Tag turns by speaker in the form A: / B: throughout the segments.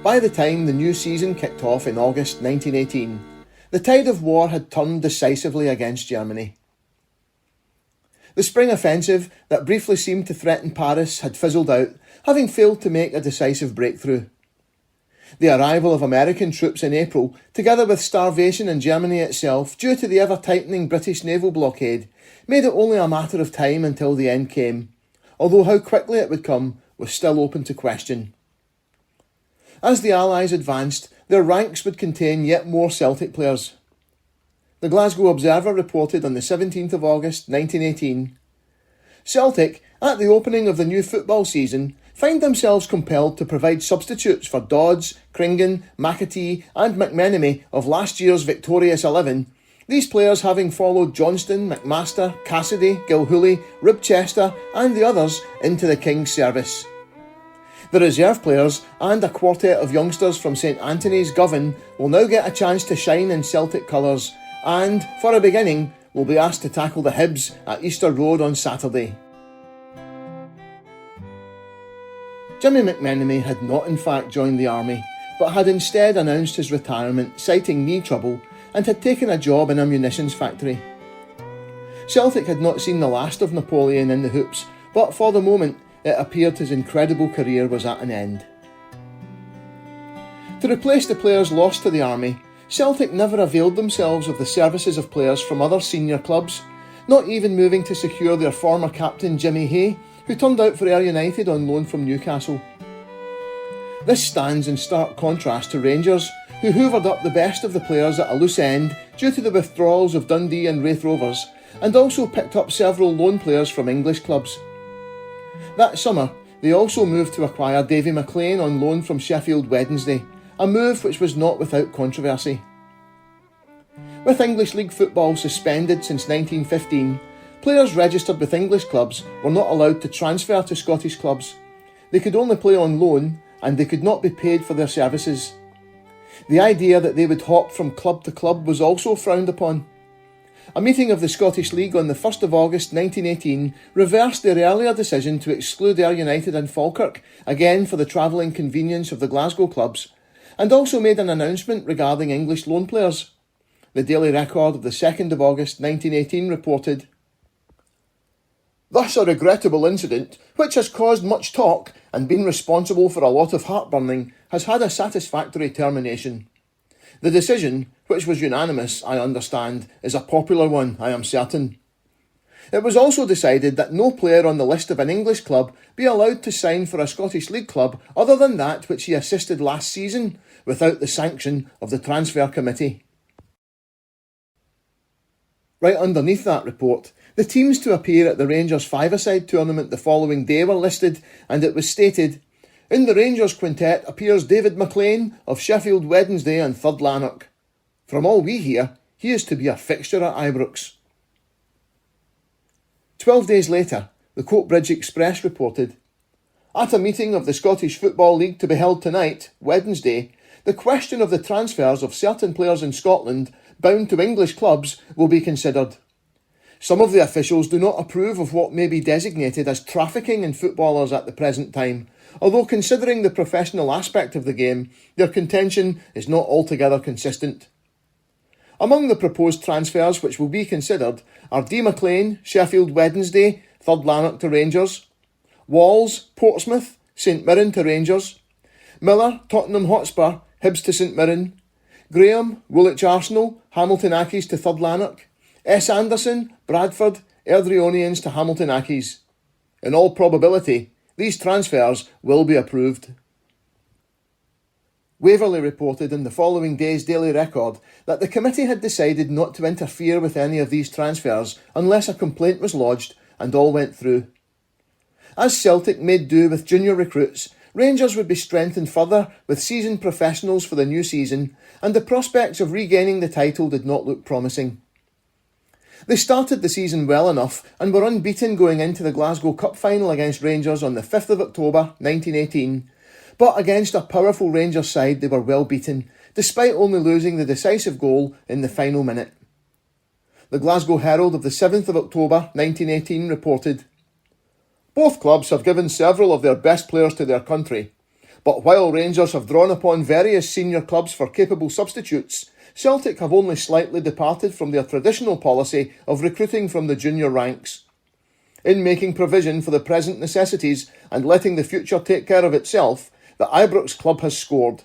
A: By the time the new season kicked off in August 1918, the tide of war had turned decisively against Germany. The spring offensive that briefly seemed to threaten Paris had fizzled out, having failed to make a decisive breakthrough. The arrival of American troops in April, together with starvation in Germany itself due to the ever-tightening British naval blockade, made it only a matter of time until the end came, although how quickly it would come was still open to question. As the Allies advanced, their ranks would contain yet more Celtic players. The Glasgow Observer reported on the 17th of August 1918, Celtic, at the opening of the new football season, find themselves compelled to provide substitutes for Dodds, Cringan, McAtee and McMenemy of last year's victorious 11, these players having followed Johnston, McMaster, Cassidy, Gilhooly, Ribchester and the others into the King's service. The reserve players and a quartet of youngsters from St Anthony's Govan will now get a chance to shine in Celtic colours and, for a beginning, will be asked to tackle the Hibs at Easter Road on Saturday. Jimmy McMenemy had not in fact joined the army, but had instead announced his retirement, citing knee trouble, and had taken a job in a munitions factory. Celtic had not seen the last of Napoleon in the hoops, but for the moment it appeared his incredible career was at an end. To replace the players lost to the army, Celtic never availed themselves of the services of players from other senior clubs, not even moving to secure their former captain Jimmy Hay, who turned out for Ayr United on loan from Newcastle. This stands in stark contrast to Rangers, who hoovered up the best of the players at a loose end due to the withdrawals of Dundee and Raith Rovers, and also picked up several loan players from English clubs. That summer, they also moved to acquire Davy McLean on loan from Sheffield Wednesday, a move which was not without controversy. With English League football suspended since 1915, players registered with English clubs were not allowed to transfer to Scottish clubs. They could only play on loan, and they could not be paid for their services. The idea that they would hop from club to club was also frowned upon. A meeting of the Scottish League on the 1st of August 1918 reversed their earlier decision to exclude Ayr United and Falkirk, again for the travelling convenience of the Glasgow clubs, and also made an announcement regarding English loan players. The Daily Record of the 2nd of August 1918 reported, "Thus a regrettable incident, which has caused much talk and been responsible for a lot of heartburning, has had a satisfactory termination. The decision, which was unanimous, I understand, is a popular one, I am certain. It was also decided that no player on the list of an English club be allowed to sign for a Scottish League club other than that which he assisted last season, without the sanction of the Transfer Committee." Right underneath that report, the teams to appear at the Rangers five-a-side tournament the following day were listed, and it was stated, "In the Rangers quintet appears David McLean of Sheffield Wednesday and 3rd Lanark. From all we hear, he is to be a fixture at Ibrox." 12 days later, the Coatbridge Express reported, "At a meeting of the Scottish Football League to be held tonight, Wednesday, the question of the transfers of certain players in Scotland bound to English clubs will be considered. Some of the officials do not approve of what may be designated as trafficking in footballers at the present time, although considering the professional aspect of the game, their contention is not altogether consistent. Among the proposed transfers which will be considered are D. McLean, Sheffield Wednesday, 3rd Lanark to Rangers; Walls, Portsmouth, St Mirren to Rangers; Miller, Tottenham Hotspur, Hibs to St Mirren; Graham, Woolwich Arsenal, Hamilton Accies to 3rd Lanark; S. Anderson, Bradford, Airdrieonians to Hamilton Accies. In all probability, these transfers will be approved." Waverley reported in the following day's Daily Record that the committee had decided not to interfere with any of these transfers unless a complaint was lodged, and all went through. As Celtic made do with junior recruits, Rangers would be strengthened further with seasoned professionals for the new season, and the prospects of regaining the title did not look promising. They started the season well enough and were unbeaten going into the Glasgow Cup final against Rangers on the 5th of October 1918, but against a powerful Rangers side they were well beaten, despite only losing the decisive goal in the final minute. The Glasgow Herald of the 7th of October 1918 reported, "Both clubs have given several of their best players to their country, But while Rangers have drawn upon various senior clubs for capable substitutes, Celtic have only slightly departed from their traditional policy of recruiting from the junior ranks. In making provision for the present necessities and letting the future take care of itself, the Ibrox club has scored.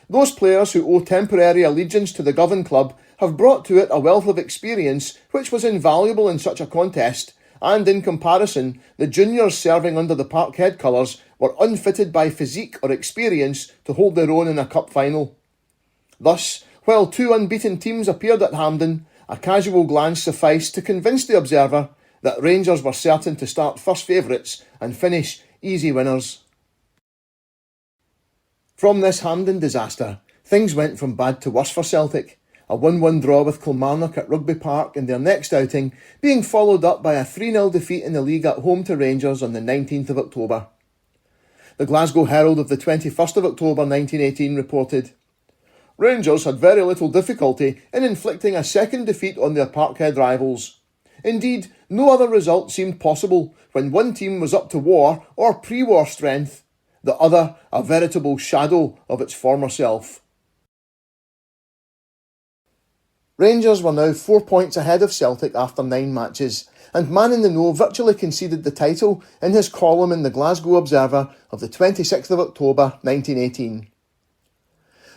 A: Those players who owe temporary allegiance to the Govan club have brought to it a wealth of experience which was invaluable in such a contest, and in comparison, the juniors serving under the Parkhead colours were unfitted by physique or experience to hold their own in a cup final. Thus, while two unbeaten teams appeared at Hampden, a casual glance sufficed to convince the observer that Rangers were certain to start first favourites and finish easy winners. From this Hampden disaster, things went from bad to worse for Celtic, a 1-1 draw with Kilmarnock at Rugby Park in their next outing, being followed up by a 3-0 defeat in the league at home to Rangers on the 19th of October. The Glasgow Herald of the 21st of October 1918 reported, "Rangers had very little difficulty in inflicting a second defeat on their Parkhead rivals. Indeed, no other result seemed possible when one team was up to war or pre-war strength, the other a veritable shadow of its former self." Rangers were now 4 points ahead of Celtic after 9 matches, and Man in the Know virtually conceded the title in his column in the Glasgow Observer of the 26th of October 1918.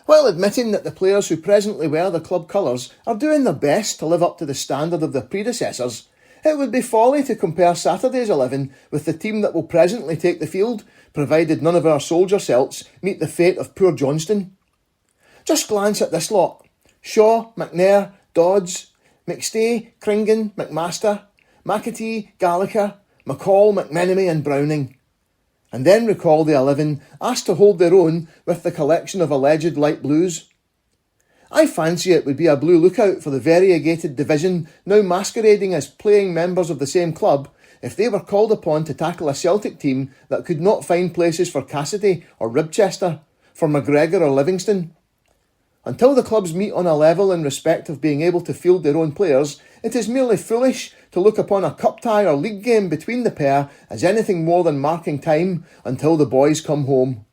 A: While admitting that the players who presently wear the club colours are doing their best to live up to the standard of their predecessors, it would be folly to compare Saturday's 11 with the team that will presently take the field, provided none of our soldier Celts meet the fate of poor Johnston. Just glance at this lot: Shaw, McNair, Dodds, McStay, Kringan, McMaster, McAtee, Gallacher, McCall, McMenemy and Browning. And then recall the 11 asked to hold their own with the collection of alleged light blues. I fancy it would be a blue lookout for the variegated division now masquerading as playing members of the same club if they were called upon to tackle a Celtic team that could not find places for Cassidy or Ribchester, for McGregor or Livingston. Until the clubs meet on a level in respect of being able to field their own players, it is merely foolish to look upon a cup tie or league game between the pair as anything more than marking time until the boys come home.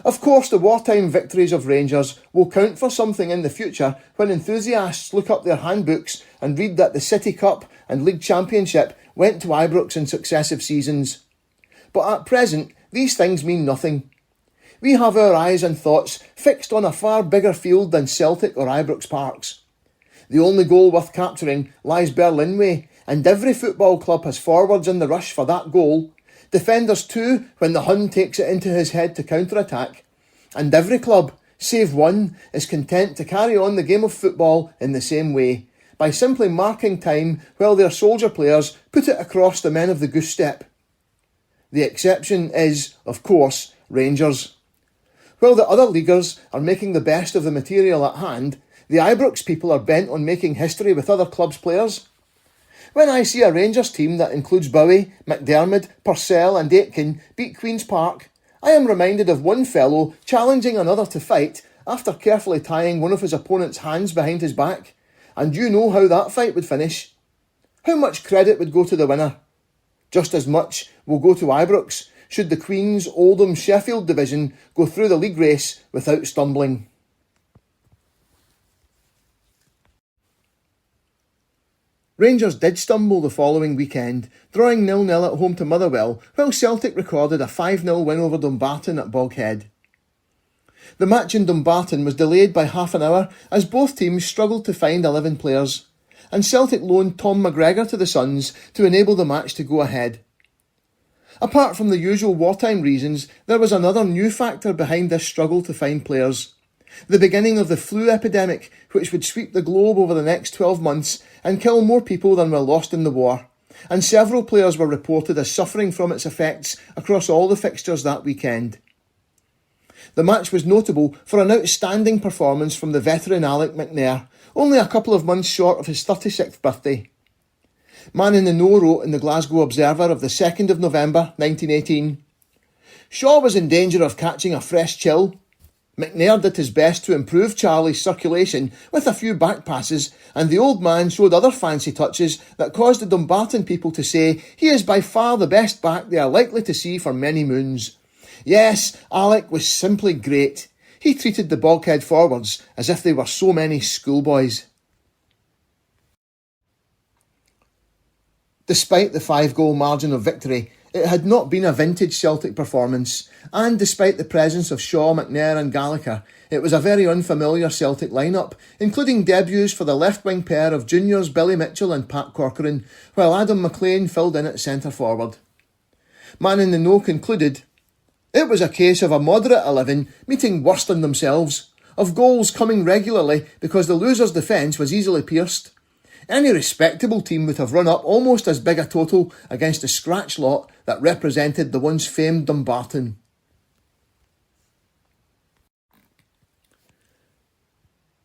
A: Of course, the wartime victories of Rangers will count for something in the future when enthusiasts look up their handbooks and read that the City Cup and League Championship went to Ibrox in successive seasons. But at present, these things mean nothing. We have our eyes and thoughts fixed on a far bigger field than Celtic or Ibrox Parks. The only goal worth capturing lies Berlin way, and every football club has forwards in the rush for that goal, defenders too when the Hun takes it into his head to counter-attack, and every club, save one, is content to carry on the game of football in the same way, by simply marking time while their soldier players put it across the men of the goose step. The exception is, of course, Rangers. While the other leaguers are making the best of the material at hand, the Ibrox people are bent on making history with other clubs' players. When I see a Rangers team that includes Bowie, McDermott, Purcell and Aitken beat Queen's Park, I am reminded of one fellow challenging another to fight after carefully tying one of his opponent's hands behind his back, and you know how that fight would finish. How much credit would go to the winner? Just as much will go to Ibrox should the Queen's Oldham Sheffield division go through the league race without stumbling. Rangers did stumble the following weekend, drawing 0-0 at home to Motherwell, while Celtic recorded a 5-0 win over Dumbarton at Boghead. The match in Dumbarton was delayed by half an hour as both teams struggled to find 11 players, and Celtic loaned Tom McGregor to the Suns to enable the match to go ahead. Apart from the usual wartime reasons, there was another new factor behind this struggle to find players. The beginning of the flu epidemic, which would sweep the globe over the next 12 months and kill more people than were lost in the war, and several players were reported as suffering from its effects across all the fixtures that weekend. The match was notable for an outstanding performance from the veteran Alec McNair, only a couple of months short of his 36th birthday. Man in the Know wrote in the Glasgow Observer of the 2nd of November 1918, "Shaw was in danger of catching a fresh chill. McNair did his best to improve Charlie's circulation with a few back passes, and the old man showed other fancy touches that caused the Dumbarton people to say he is by far the best back they are likely to see for many moons. Yes, Alec was simply great. He treated the Boghead forwards as if they were so many schoolboys. Despite the 5-goal margin of victory, it had not been a vintage Celtic performance, and despite the presence of Shaw, McNair and Gallacher, it was a very unfamiliar Celtic lineup, including debuts for the left-wing pair of juniors Billy Mitchell and Pat Corcoran, while Adam McLean filled in at centre-forward. Man in the Know concluded, "It was a case of a moderate 11 meeting worse than themselves, of goals coming regularly because the losers' defence was easily pierced. Any respectable team would have run up almost as big a total against the scratch lot that represented the once famed Dumbarton."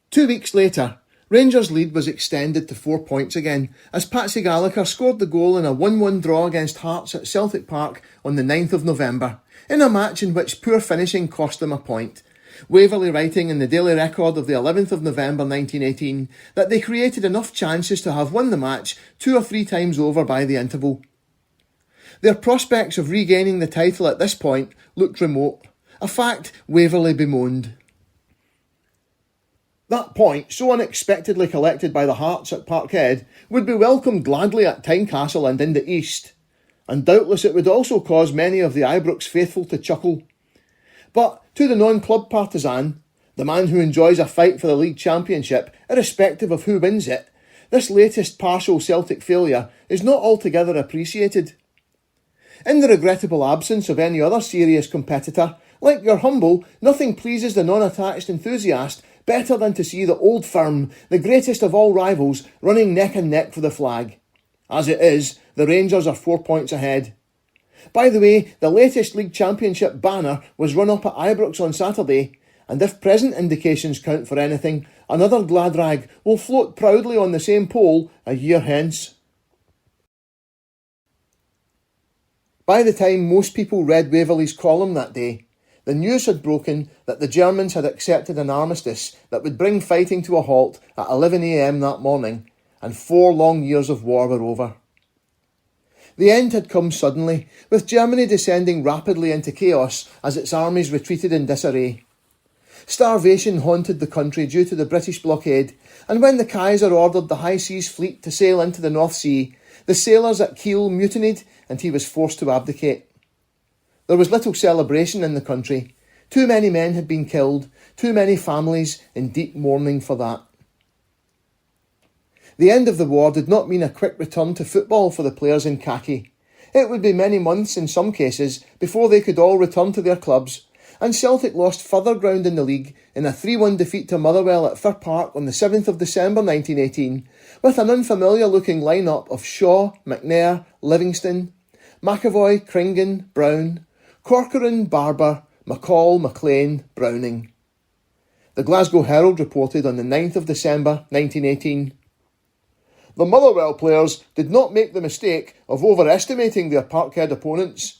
A: Two weeks later, Rangers' lead was extended to 4 points again, as Patsy Gallacher scored the goal in a 1-1 draw against Hearts at Celtic Park on the 9th of November, in a match in which poor finishing cost them a point. Waverley writing in the Daily Record of the 11th of November 1918 that they created enough chances to have won the match 2 or 3 times over by the interval. Their prospects of regaining the title at this point looked remote, a fact Waverley bemoaned. That point, so unexpectedly collected by the Hearts at Parkhead, would be welcomed gladly at Tynecastle and in the East, and doubtless it would also cause many of the Ibrox faithful to chuckle. But to the non-club partisan, the man who enjoys a fight for the league championship, irrespective of who wins it, this latest partial Celtic failure is not altogether appreciated. In the regrettable absence of any other serious competitor, like your humble, nothing pleases the non-attached enthusiast better than to see the old firm, the greatest of all rivals, running neck and neck for the flag. As it is, the Rangers are 4 points ahead. By the way, the latest league championship banner was run up at Ibrox on Saturday, and if present indications count for anything, another glad rag will float proudly on the same pole a year hence. By the time most people read Waverley's column that day, the news had broken that the Germans had accepted an armistice that would bring fighting to a halt at 11 a.m. that morning, and 4 long years of war were over. The end had come suddenly, with Germany descending rapidly into chaos as its armies retreated in disarray. Starvation haunted the country due to the British blockade, and when the Kaiser ordered the High Seas Fleet to sail into the North Sea, the sailors at Kiel mutinied and he was forced to abdicate. There was little celebration in the country. Too many men had been killed, too many families in deep mourning for that. The end of the war did not mean a quick return to football for the players in khaki. It would be many months in some cases before they could all return to their clubs, and Celtic lost further ground in the league in a 3-1 defeat to Motherwell at Fir Park on the 7th of December 1918, with an unfamiliar-looking line-up of Shaw, McNair, Livingston, McAvoy, Cringan, Brown, Corcoran, Barber, McCall, McLean, Browning. The Glasgow Herald reported on the 9th of December 1918, "The Motherwell players did not make the mistake of overestimating their Parkhead opponents.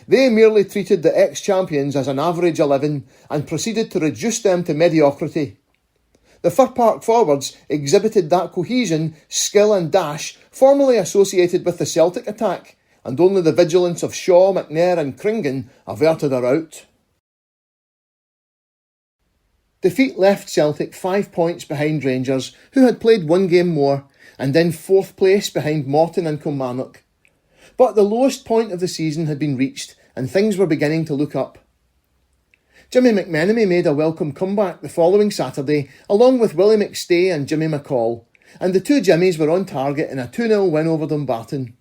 A: They merely treated the ex-champions as an average 11 and proceeded to reduce them to mediocrity. The Fir Park forwards exhibited that cohesion, skill and dash formerly associated with the Celtic attack, and only the vigilance of Shaw, McNair and Cringan averted a rout." Defeat left Celtic 5 points behind Rangers, who had played 1 game more, and in 4th place behind Morton and Kilmarnock. But the lowest point of the season had been reached, and things were beginning to look up. Jimmy McMenemy made a welcome comeback the following Saturday, along with Willie McStay and Jimmy McCall, and the two Jimmies were on target in a 2-0 win over Dumbarton.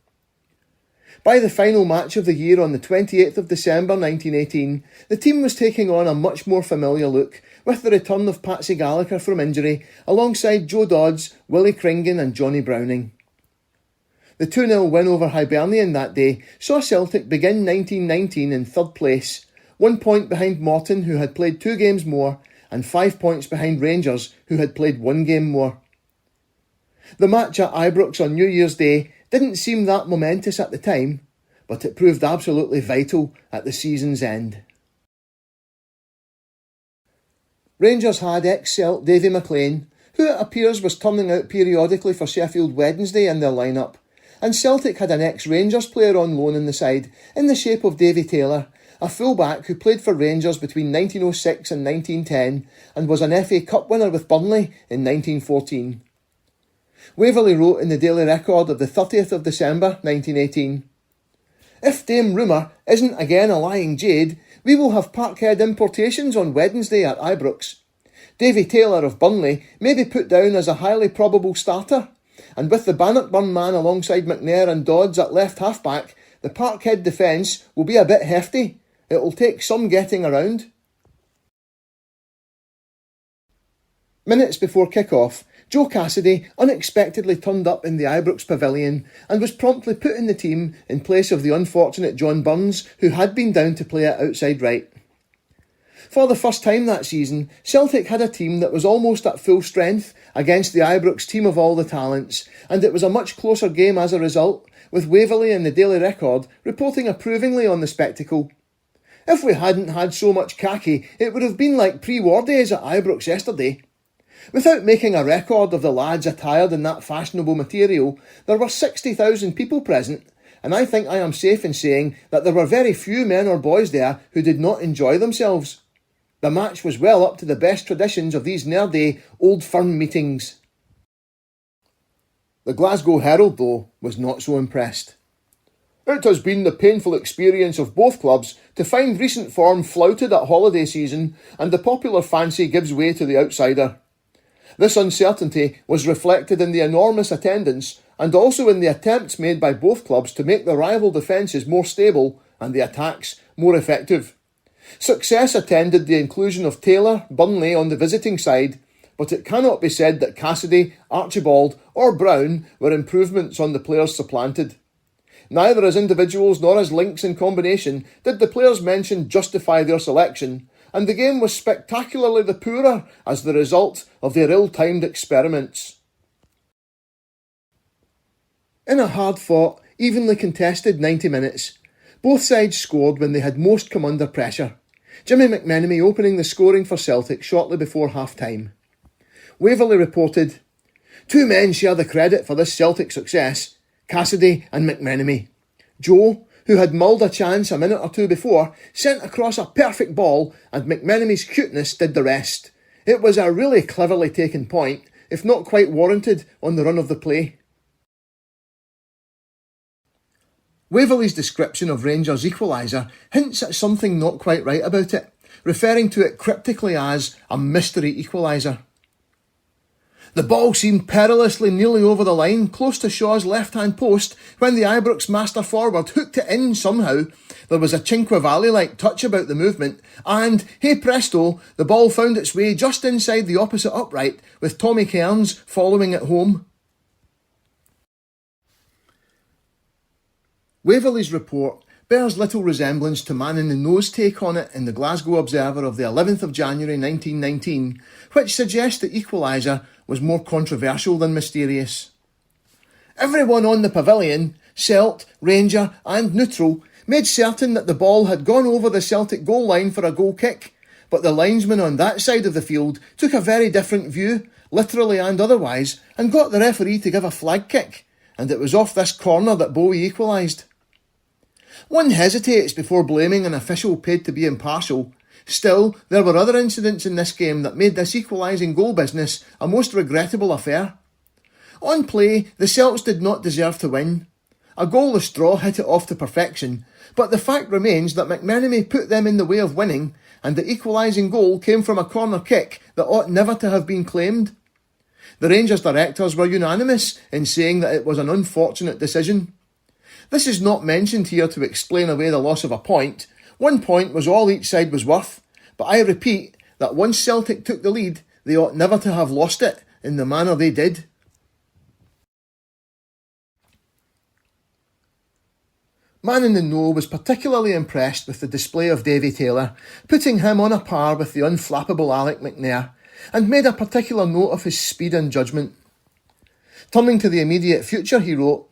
A: By the final match of the year on the 28th of December 1918, the team was taking on a much more familiar look, with the return of Patsy Gallacher from injury, alongside Joe Dodds, Willie Cringan and Johnny Browning. The 2-0 win over Hibernian that day saw Celtic begin 1919 in 3rd place, 1 point behind Morton, who had played 2 games more, and 5 points behind Rangers, who had played 1 game more. The match at Ibrox on New Year's Day didn't seem that momentous at the time, but it proved absolutely vital at the season's end. Rangers had ex-Celt Davy McLean, who it appears was turning out periodically for Sheffield Wednesday in their lineup, and Celtic had an ex-Rangers player on loan in the side, in the shape of Davy Taylor, a fullback who played for Rangers between 1906 and 1910 and was an FA Cup winner with Burnley in 1914. Waverley wrote in the Daily Record of the 30th of December 1918, "If Dame Rumour isn't again a lying jade, we will have Parkhead importations on Wednesday at Ibrox. Davy Taylor of Burnley may be put down as a highly probable starter, and with the Bannockburn man alongside McNair and Dodds at left half-back, the Parkhead defence will be a bit hefty. It will take some getting around." Minutes before kick-off, Joe Cassidy unexpectedly turned up in the Ibrox pavilion and was promptly put in the team in place of the unfortunate John Burns, who had been down to play at outside right. For the first time that season, Celtic had a team that was almost at full strength against the Ibrox team of all the talents, and it was a much closer game as a result, with Waverley in the Daily Record reporting approvingly on the spectacle. "If we hadn't had so much khaki, it would have been like pre-war days at Ibrox yesterday. Without making a record of the lads attired in that fashionable material, there were 60,000 people present, and I think I am safe in saying that there were very few men or boys there who did not enjoy themselves. The match was well up to the best traditions of these nerdy old firm meetings." The Glasgow Herald, though, was not so impressed. "It has been the painful experience of both clubs to find recent form flouted at holiday season, and the popular fancy gives way to the outsider. This uncertainty was reflected in the enormous attendance and also in the attempts made by both clubs to make the rival defences more stable and the attacks more effective. Success attended the inclusion of Taylor, Burnley on the visiting side, but it cannot be said that Cassidy, Archibald or Brown were improvements on the players supplanted. Neither as individuals nor as links in combination did the players mentioned justify their selection, and the game was spectacularly the poorer as the result of their ill-timed experiments." In a hard-fought, evenly contested 90 minutes, both sides scored when they had most come under pressure, Jimmy McMenemy opening the scoring for Celtic shortly before half-time. Waverley reported, "Two men share the credit for this Celtic success, Cassidy and McMenemy. Joe, who had mulled a chance a minute or two before, sent across a perfect ball, and McMenemy's cuteness did the rest. It was a really cleverly taken point, if not quite warranted, on the run of the play." Waverley's description of Rangers' equaliser hints at something not quite right about it, referring to it cryptically as a mystery equaliser. "The ball seemed perilously nearly over the line, close to Shaw's left-hand post, when the Ibrox master forward hooked it in somehow. There was a Cinque Valley-like touch about the movement, and, hey presto, the ball found its way just inside the opposite upright, with Tommy Cairns following it home." Waverley's report bears little resemblance to Man in the Nose take on it in the Glasgow Observer of the 11th of January 1919, which suggests the equaliser was more controversial than mysterious. "Everyone on the pavilion, Celt, Ranger and neutral, made certain that the ball had gone over the Celtic goal line for a goal kick, but the linesman on that side of the field took a very different view, literally and otherwise, and got the referee to give a flag kick, and it was off this corner that Bowie equalised. One hesitates before blaming an official paid to be impartial. Still, there were other incidents in this game that made this equalising goal business a most regrettable affair. On play, the Celts did not deserve to win. A goalless draw hit it off to perfection, but the fact remains that McMenemy put them in the way of winning, and the equalising goal came from a corner kick that ought never to have been claimed. The Rangers directors were unanimous in saying that it was an unfortunate decision. This is not mentioned here to explain away the loss of a point. 1 point was all each side was worth, but I repeat that once Celtic took the lead, they ought never to have lost it in the manner they did. Man in the Know was particularly impressed with the display of Davy Taylor, putting him on a par with the unflappable Alec McNair, and made a particular note of his speed and judgment. Turning to the immediate future, he wrote,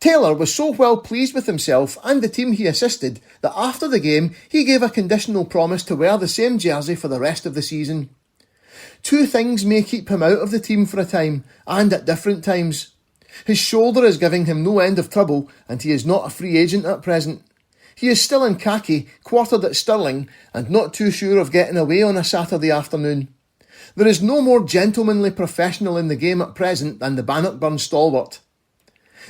A: "Taylor was so well pleased with himself and the team he assisted that after the game he gave a conditional promise to wear the same jersey for the rest of the season. Two things may keep him out of the team for a time, and at different times. His shoulder is giving him no end of trouble, and he is not a free agent at present. He is still in khaki, quartered at Stirling, and not too sure of getting away on a Saturday afternoon. There is no more gentlemanly professional in the game at present than the Bannockburn stalwart.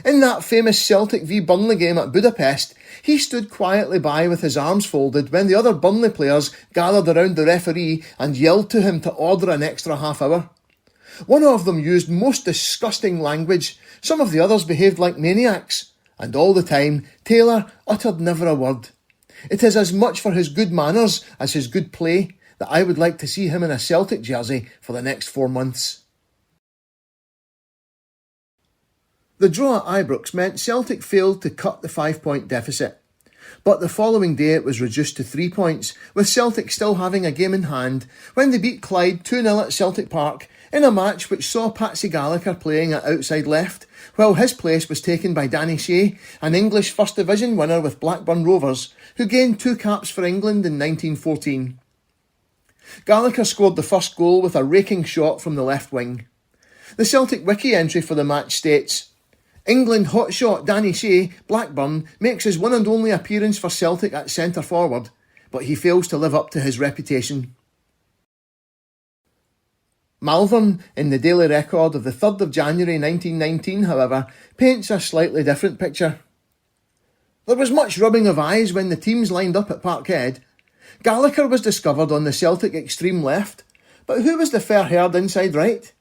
A: In that famous Celtic v Burnley game at Budapest, he stood quietly by with his arms folded when the other Burnley players gathered around the referee and yelled to him to order an extra half hour. One of them used most disgusting language, some of the others behaved like maniacs, and all the time Taylor uttered never a word. It is as much for his good manners as his good play that I would like to see him in a Celtic jersey for the next 4 months. The draw at Ibrox meant Celtic failed to cut the 5-point deficit, but the following day it was reduced to 3 points, with Celtic still having a game in hand when they beat Clyde 2-0 at Celtic Park in a match which saw Patsy Gallacher playing at outside left, while his place was taken by Danny Shea, an English First Division winner with Blackburn Rovers, who gained 2 caps for England in 1914. Gallacher scored the first goal with a raking shot from the left wing. The Celtic Wiki entry for the match states, England hotshot Danny Shea, Blackburn, makes his one and only appearance for Celtic at centre forward, but he fails to live up to his reputation. Malvern, in the Daily Record of the 3rd of January 1919, however, paints a slightly different picture. There was much rubbing of eyes when the teams lined up at Parkhead. Gallacher was discovered on the Celtic extreme left, but who was the fair-haired inside right?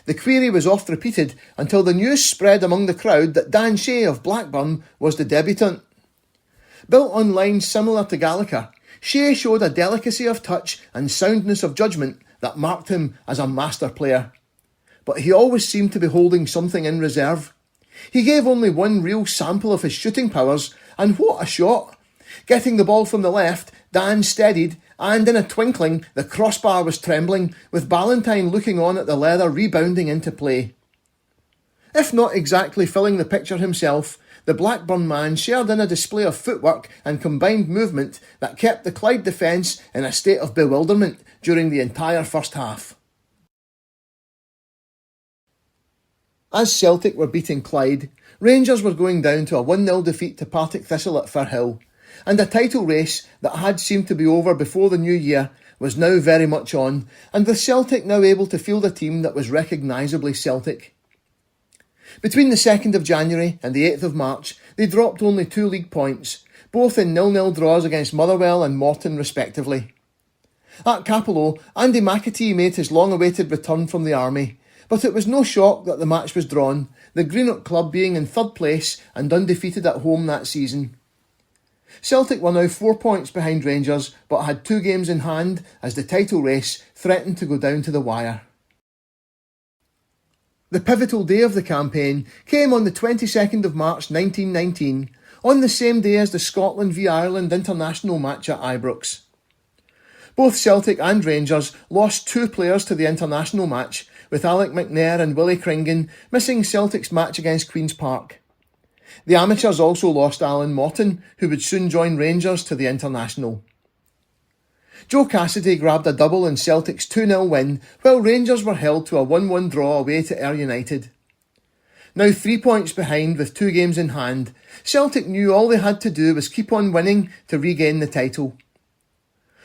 A: The query was oft repeated until the news spread among the crowd that Dan Shea of Blackburn was the debutant. Built on lines similar to Gallacher, Shea showed a delicacy of touch and soundness of judgment that marked him as a master player. But he always seemed to be holding something in reserve. He gave only one real sample of his shooting powers, and what a shot! Getting the ball from the left, Dan steadied, and in a twinkling the crossbar was trembling, with Ballantyne looking on at the leather rebounding into play. If not exactly filling the picture himself, the Blackburn man shared in a display of footwork and combined movement that kept the Clyde defence in a state of bewilderment during the entire first half. As Celtic were beating Clyde, Rangers were going down to a 1-0 defeat to Partick Thistle at Firhill, and a title race that had seemed to be over before the new year was now very much on, and with Celtic now able to field a team that was recognisably Celtic. Between the 2nd of January and the 8th of March, they dropped only 2 league points, both in 0-0 draws against Motherwell and Morton respectively. At Capello, Andy McAtee made his long-awaited return from the army, but it was no shock that the match was drawn, the Greenock club being in 3rd place and undefeated at home that season. Celtic were now 4 points behind Rangers, but had 2 games in hand as the title race threatened to go down to the wire. The pivotal day of the campaign came on the 22nd of March 1919, on the same day as the Scotland v Ireland international match at Ibrox. Both Celtic and Rangers lost 2 players to the international match, with Alec McNair and Willie Cringan missing Celtic's match against Queen's Park. The amateurs also lost Alan Morton, who would soon join Rangers to the international. Joe Cassidy grabbed a double in Celtic's 2-0 win, while Rangers were held to a 1-1 draw away to Ayr United. Now 3 points behind with 2 games in hand, Celtic knew all they had to do was keep on winning to regain the title.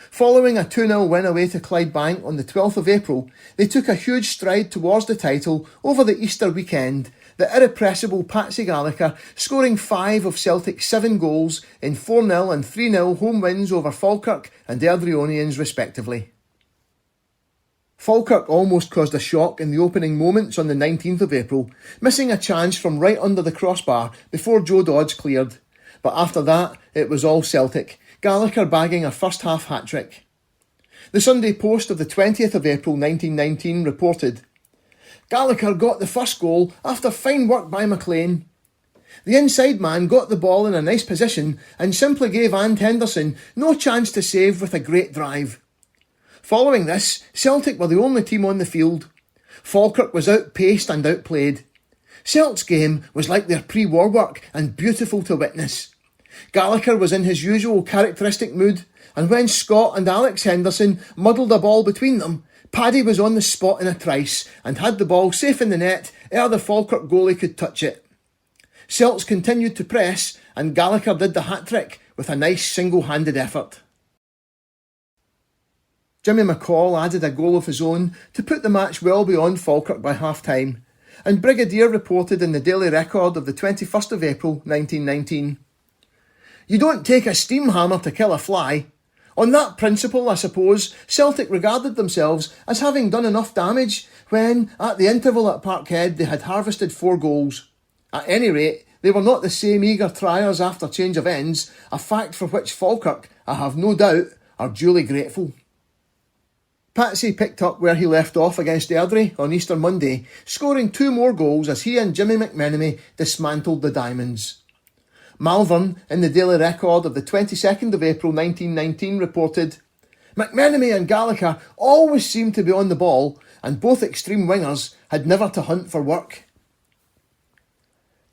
A: Following a 2-0 win away to Clydebank on the 12th of April, they took a huge stride towards the title over the Easter weekend, the irrepressible Patsy Gallacher scoring 5 of Celtic's 7 goals in 4-0 and 3-0 home wins over Falkirk and Airdrieonians respectively. Falkirk almost caused a shock in the opening moments on the 19th of April, missing a chance from right under the crossbar before Joe Dodds cleared. But after that, it was all Celtic, Gallacher bagging a first half hat-trick. The Sunday Post of the 20th of April 1919 reported, Gallacher got the first goal after fine work by McLean. The inside man got the ball in a nice position and simply gave Ant Henderson no chance to save with a great drive. Following this, Celtic were the only team on the field. Falkirk was outpaced and outplayed. Celt's game was like their pre-war work and beautiful to witness. Gallacher was in his usual characteristic mood, and when Scott and Alex Henderson muddled a ball between them, Paddy was on the spot in a trice and had the ball safe in the net ere the Falkirk goalie could touch it. Celts continued to press and Gallacher did the hat-trick with a nice single-handed effort. Jimmy McCall added a goal of his own to put the match well beyond Falkirk by half-time, and Brigadier reported in the Daily Record of the 21st of April 1919. "You don't take a steam hammer to kill a fly. On that principle, I suppose, Celtic regarded themselves as having done enough damage when, at the interval at Parkhead, they had harvested 4 goals. At any rate, they were not the same eager triers after change of ends, a fact for which Falkirk, I have no doubt, are duly grateful." Patsy picked up where he left off against Airdrie on Easter Monday, scoring 2 more goals as he and Jimmy McInally dismantled the Diamonds. Malvern, in the Daily Record of the 22nd of April 1919, reported, "McMenemy and Gallacher always seemed to be on the ball, and both extreme wingers had never to hunt for work."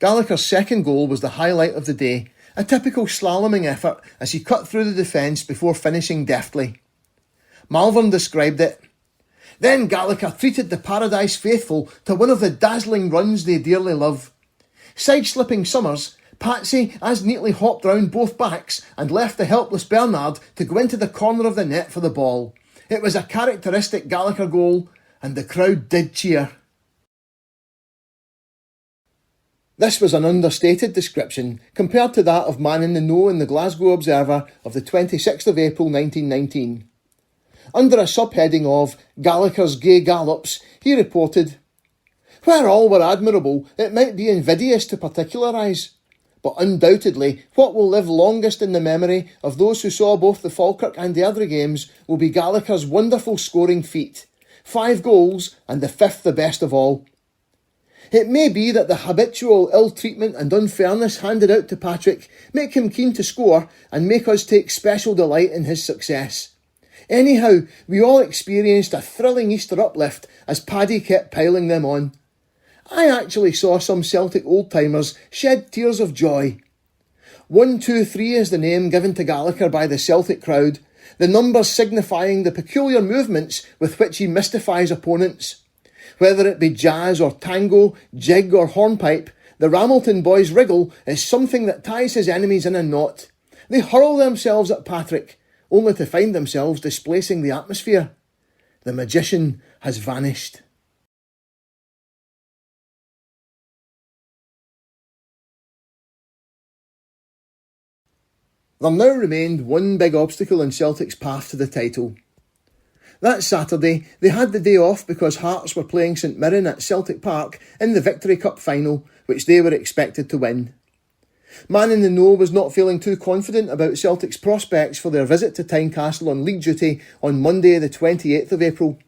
A: Gallacher's second goal was the highlight of the day, a typical slaloming effort as he cut through the defence before finishing deftly. Malvern described it. "Then Gallacher treated the Paradise faithful to one of the dazzling runs they dearly love. Side-slipping Summers, Patsy as neatly hopped round both backs and left the helpless Bernard to go into the corner of the net for the ball. It was a characteristic Gallacher goal, and the crowd did cheer." This was an understated description compared to that of Man in the Know in the Glasgow Observer of the 26th of April 1919. Under a subheading of "Gallacher's Gay Gallops," he reported, "Where all were admirable, it might be invidious to particularise, but undoubtedly what will live longest in the memory of those who saw both the Falkirk and the Airdrie games will be Gallacher's wonderful scoring feat. 5 goals, and the 5th the best of all. It may be that the habitual ill-treatment and unfairness handed out to Patrick make him keen to score and make us take special delight in his success. Anyhow, we all experienced a thrilling Easter uplift as Paddy kept piling them on. I actually saw some Celtic old-timers shed tears of joy. 123 is the name given to Gallacher by the Celtic crowd, the numbers signifying the peculiar movements with which he mystifies opponents. Whether it be jazz or tango, jig or hornpipe, the Ramilton boy's wriggle is something that ties his enemies in a knot. They hurl themselves at Patrick, only to find themselves displacing the atmosphere. The magician has vanished. There now remained one big obstacle in Celtic's path to the title. That Saturday, they had the day off because Hearts were playing St Mirren at Celtic Park in the Victory Cup final, which they were expected to win. Man in the Know was not feeling too confident about Celtic's prospects for their visit to Tynecastle on league duty on Monday the 28th of April.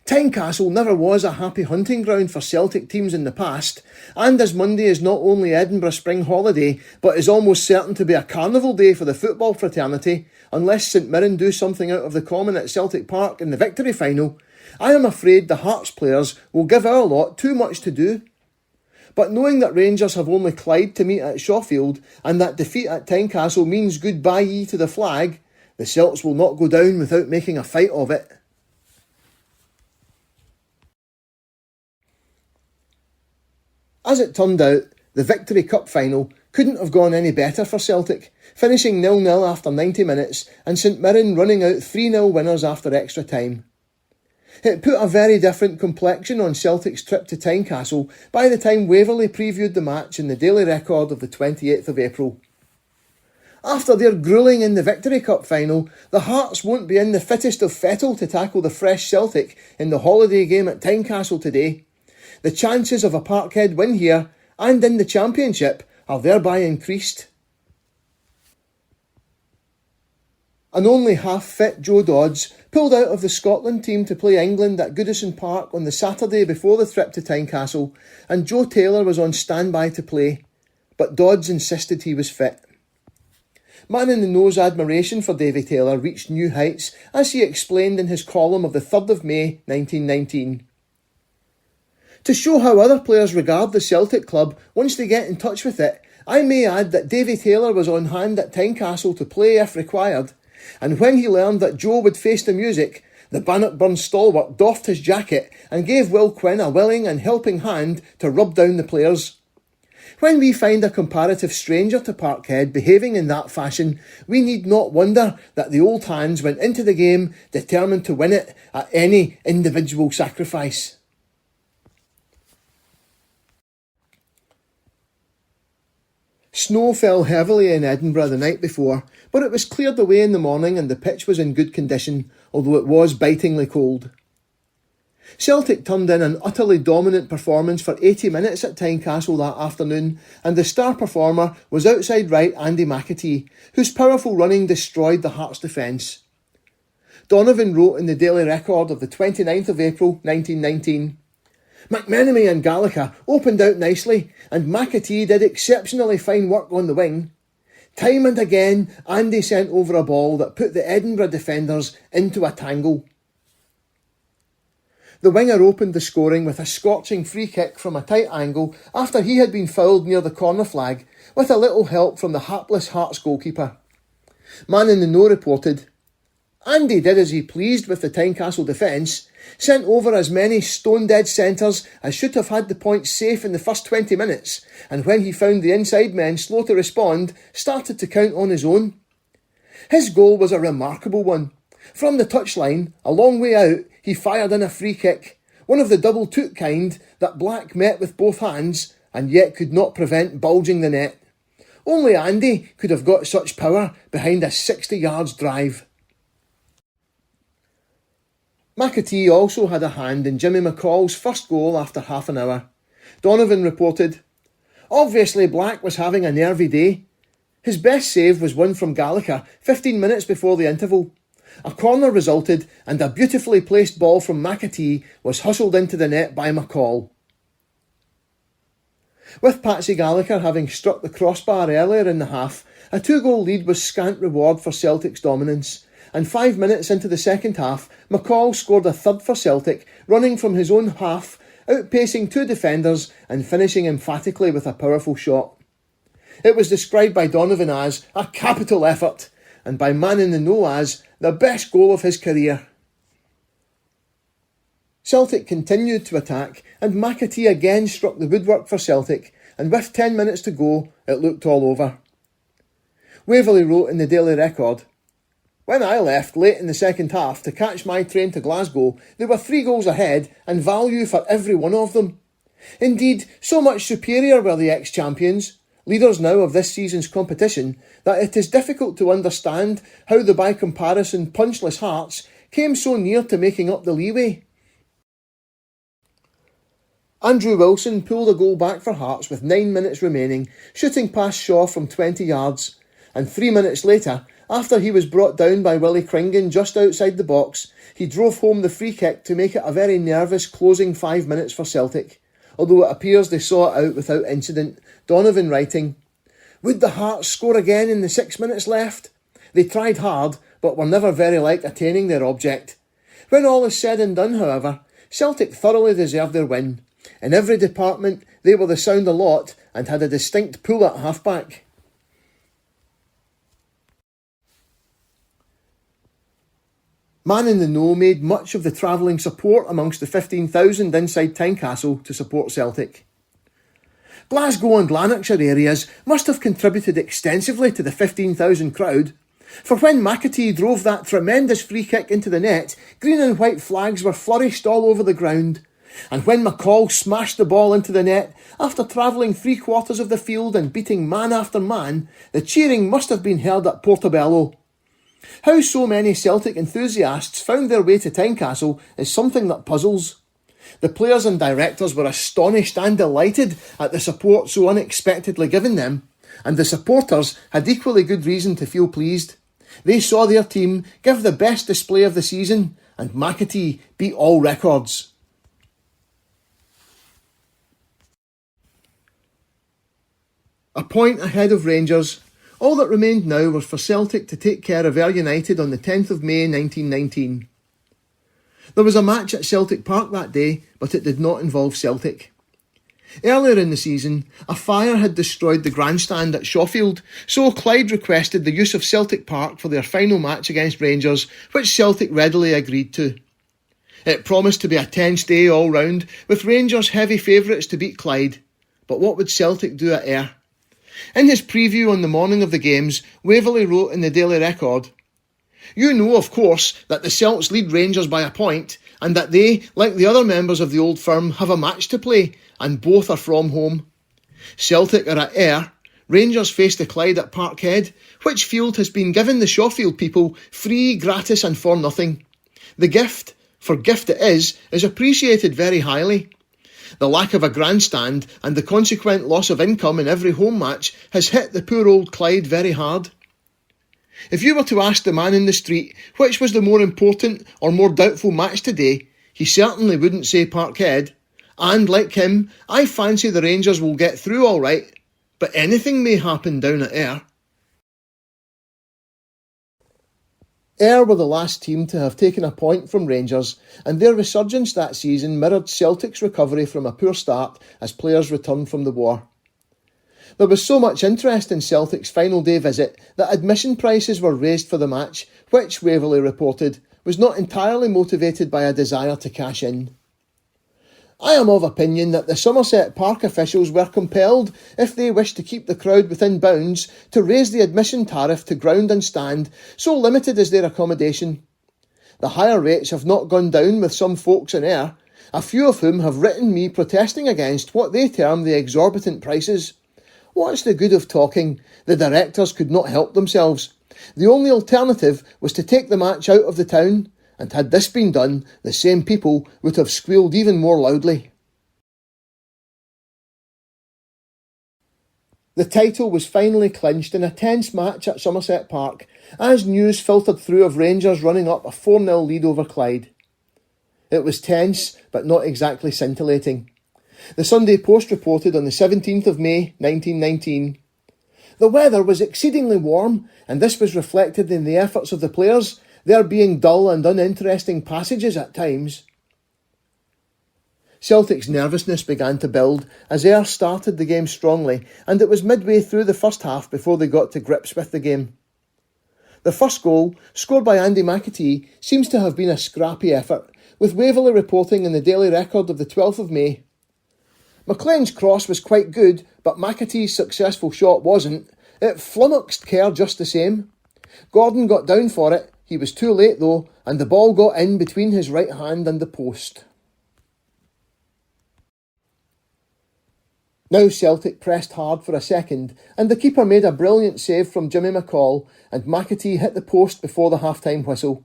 A: Tynecastle never was a happy hunting ground for Celtic teams in the past, and as Monday is not only Edinburgh spring holiday, but is almost certain to be a carnival day for the football fraternity, unless St Mirren do something out of the common at Celtic Park in the Victory final, I am afraid the Hearts players will give our lot too much to do. But knowing that Rangers have only Clyde to meet at Shawfield, and that defeat at Tynecastle means goodbye to the flag, the Celts will not go down without making a fight of it. As it turned out, the Victory Cup final couldn't have gone any better for Celtic, finishing 0-0 after 90 minutes and St Mirren running out 3-0 winners after extra time. It put a very different complexion on Celtic's trip to Tynecastle by the time Waverley previewed the match in the Daily Record of the 28th of April. After their gruelling in the Victory Cup final, the Hearts won't be in the fittest of fettle to tackle the fresh Celtic in the holiday game at Tynecastle today. The chances of a Parkhead win here, and in the Championship, are thereby increased. An only half-fit Joe Dodds pulled out of the Scotland team to play England at Goodison Park on the Saturday before the trip to Tynecastle, and Joe Taylor was on standby to play, but Dodds insisted he was fit. Man in the Know's admiration for Davy Taylor reached new heights, as he explained in his column of the 3rd of May 1919. To show how other players regard the Celtic club once they get in touch with it, I may add that Davy Taylor was on hand at Tynecastle to play if required, and when he learned that Joe would face the music, the Bannockburn stalwart doffed his jacket and gave Will Quinn a willing and helping hand to rub down the players. When we find a comparative stranger to Parkhead behaving in that fashion, we need not wonder that the old hands went into the game determined to win it at any individual sacrifice. Snow fell heavily in Edinburgh the night before, but it was cleared away in the morning and the pitch was in good condition, although it was bitingly cold. Celtic turned in an utterly dominant performance for 80 minutes at Tynecastle that afternoon, and the star performer was outside right Andy McAtee, whose powerful running destroyed the Hearts' defence. Donovan wrote in the Daily Record of the 29th of April 1919, "McInally and Gallacher opened out nicely, and McAtee did exceptionally fine work on the wing. Time and again, Andy sent over a ball that put the Edinburgh defenders into a tangle." The winger opened the scoring with a scorching free kick from a tight angle after he had been fouled near the corner flag, with a little help from the hapless Hearts goalkeeper. Man in the Know reported, "Andy did as he pleased with the Tynecastle defence, sent over as many stone-dead centres as should have had the points safe in the first 20 minutes, and when he found the inside men slow to respond, started to count on his own. His goal was a remarkable one. From the touchline, a long way out, he fired in a free kick, one of the double-took kind that Black met with both hands and yet could not prevent bulging the net. Only Andy could have got such power behind a 60 yards drive." McAtee also had a hand in Jimmy McCall's first goal after half an hour. Donovan reported, "Obviously Black was having a nervy day. His best save was one from Gallacher 15 minutes before the interval. A corner resulted and a beautifully placed ball from McAtee was hustled into the net by McCall." With Patsy Gallacher having struck the crossbar earlier in the half, a 2-goal lead was scant reward for Celtic's dominance, and 5 minutes into the second half, McCall scored a third for Celtic, running from his own half, outpacing 2 defenders and finishing emphatically with a powerful shot. It was described by Donovan as a capital effort, and by Man in the Know as the best goal of his career. Celtic continued to attack, and McAtee again struck the woodwork for Celtic, and with 10 minutes to go, it looked all over. Waverley wrote in the Daily Record, "When I left late in the second half to catch my train to Glasgow, they were 3 goals ahead and value for every one of them. Indeed, so much superior were the ex-champions, leaders now of this season's competition, that it is difficult to understand how the by comparison punchless Hearts came so near to making up the leeway." Andrew Wilson pulled a goal back for Hearts with 9 minutes remaining, shooting past Shaw from 20 yards, and 3 minutes later, after he was brought down by Willie Cringan just outside the box, he drove home the free kick to make it a very nervous closing 5 minutes for Celtic, although it appears they saw it out without incident, Donovan writing, "Would the Hearts score again in the 6 minutes left? They tried hard, but were never very like attaining their object. When all is said and done, however, Celtic thoroughly deserved their win. In every department, they were the sounder lot and had a distinct pull at half-back." Man in the Know made much of the travelling support amongst the 15,000 inside Tynecastle to support Celtic. "Glasgow and Lanarkshire areas must have contributed extensively to the 15,000 crowd, for when McAtee drove that tremendous free kick into the net, green and white flags were flourished all over the ground, and when McCall smashed the ball into the net, after travelling 3/4 of the field and beating man after man, the cheering must have been heard at Portobello. How so many Celtic enthusiasts found their way to Tynecastle is something that puzzles. The players and directors were astonished and delighted at the support so unexpectedly given them, and the supporters had equally good reason to feel pleased. They saw their team give the best display of the season, and McAtee beat all records." A point ahead of Rangers, all that remained now was for Celtic to take care of Ayr United on the 10th of May 1919. There was a match at Celtic Park that day, but it did not involve Celtic. Earlier in the season, a fire had destroyed the grandstand at Shawfield, so Clyde requested the use of Celtic Park for their final match against Rangers, which Celtic readily agreed to. It promised to be a tense day all round, with Rangers heavy favourites to beat Clyde, but what would Celtic do at Ayr? In his preview on the morning of the games, Waverley wrote in the Daily Record, "You know, of course, that the Celts lead Rangers by a point, and that they, like the other members of the old firm, have a match to play, and both are from home. Celtic are at Ayr, Rangers face the Clyde at Parkhead, which field has been given the Shawfield people free, gratis and for nothing. The gift, for gift it is appreciated very highly. The lack of a grandstand and the consequent loss of income in every home match has hit the poor old Clyde very hard. If you were to ask the man in the street which was the more important or more doubtful match today, he certainly wouldn't say Parkhead, and like him, I fancy the Rangers will get through all right, but anything may happen down at Ayr." Ayr were the last team to have taken a point from Rangers, and their resurgence that season mirrored Celtic's recovery from a poor start as players returned from the war. There was so much interest in Celtic's final day visit that admission prices were raised for the match, which, Waverley reported, was not entirely motivated by a desire to cash in. "I am of opinion that the Somerset Park officials were compelled, if they wished to keep the crowd within bounds, to raise the admission tariff to ground and stand, so limited is their accommodation. The higher rates have not gone down with some folks in Ayr, a few of whom have written me protesting against what they term the exorbitant prices. What's the good of talking? The directors could not help themselves. The only alternative was to take the match out of the town, and had this been done, the same people would have squealed even more loudly." The title was finally clinched in a tense match at Somerset Park, as news filtered through of Rangers running up a 4-0 lead over Clyde. It was tense, but not exactly scintillating. The Sunday Post reported on the 17th of May 1919, "The weather was exceedingly warm, and this was reflected in the efforts of the players, there being dull and uninteresting passages at times." Celtic's nervousness began to build as Ayr started the game strongly, and it was midway through the first half before they got to grips with the game. The first goal, scored by Andy McAtee, seems to have been a scrappy effort, with Waverley reporting in the Daily Record of the 12th of May. "McLean's cross was quite good, but McAtee's successful shot wasn't. It flummoxed Kerr just the same. Gordon got down for it. He was too late though, and the ball got in between his right hand and the post." Now Celtic pressed hard for a second, and the keeper made a brilliant save from Jimmy McCall, and McAtee hit the post before the half-time whistle.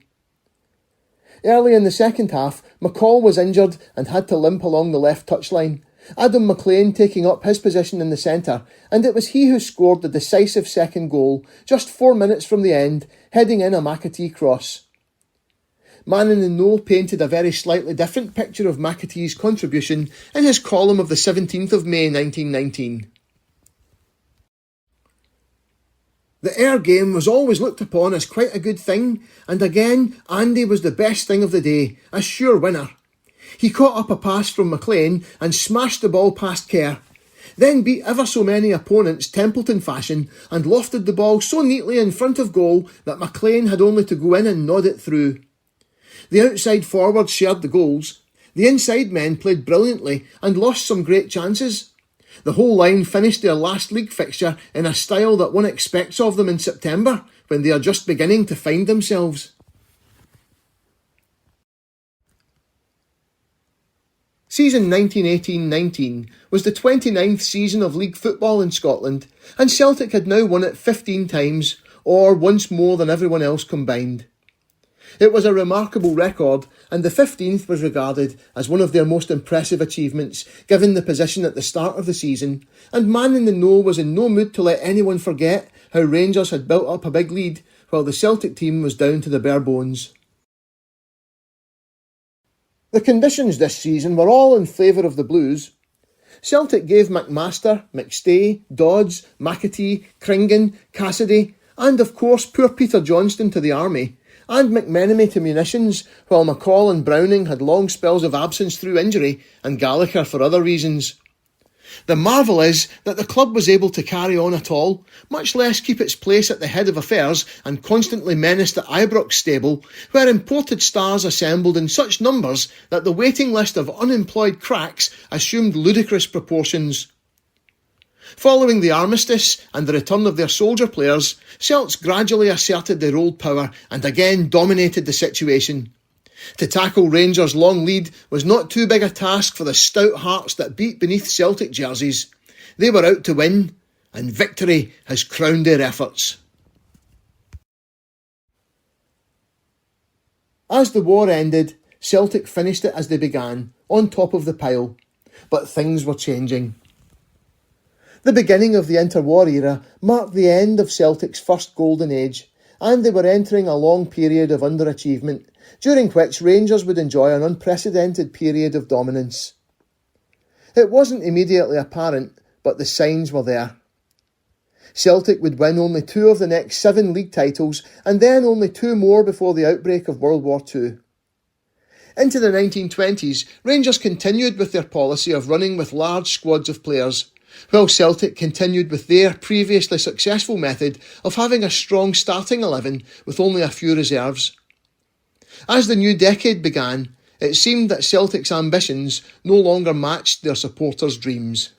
A: Early in the second half, McCall was injured and had to limp along the left touchline, Adam McLean taking up his position in the centre, and it was he who scored the decisive second goal, just 4 minutes from the end, heading in a McAtee cross. Man in the Know painted a very slightly different picture of McAtee's contribution in his column of the 17th of May 1919. "The Ayr game was always looked upon as quite a good thing, and again Andy was the best thing of the day, a sure winner. He caught up a pass from McLean and smashed the ball past Kerr, then beat ever so many opponents Templeton fashion and lofted the ball so neatly in front of goal that McLean had only to go in and nod it through. The outside forwards shared the goals. The inside men played brilliantly and lost some great chances. The whole line finished their last league fixture in a style that one expects of them in September, when they are just beginning to find themselves." Season 1918-19 was the 29th season of league football in Scotland, and Celtic had now won it 15 times, or once more than everyone else combined. It was a remarkable record, and the 15th was regarded as one of their most impressive achievements, given the position at the start of the season, and Man in the Know was in no mood to let anyone forget how Rangers had built up a big lead, while the Celtic team was down to the bare bones. The conditions this season were all in favour of the Blues. Celtic gave McMaster, McStay, Dodds, McAtee, Kringan, Cassidy, and of course poor Peter Johnston to the army, and McMenemy to munitions, while McCall and Browning had long spells of absence through injury, and Gallacher for other reasons. The marvel is that the club was able to carry on at all, much less keep its place at the head of affairs and constantly menace the Ibrox stable, where imported stars assembled in such numbers that the waiting list of unemployed cracks assumed ludicrous proportions. Following the armistice and the return of their soldier players, Celts gradually asserted their old power and again dominated the situation. To tackle Rangers' long lead was not too big a task for the stout hearts that beat beneath Celtic jerseys. They were out to win, and victory has crowned their efforts. As the war ended, Celtic finished it as they began, on top of the pile. But things were changing. The beginning of the interwar era marked the end of Celtic's first golden age, and they were entering a long period of underachievement, during which Rangers would enjoy an unprecedented period of dominance. It wasn't immediately apparent, but the signs were there. Celtic would win only 2 of the next 7 league titles, and then only 2 more before the outbreak of World War II. Into the 1920s, Rangers continued with their policy of running with large squads of players, while Celtic continued with their previously successful method of having a strong starting 11 with only a few reserves. As the new decade began, it seemed that Celtic's ambitions no longer matched their supporters' dreams.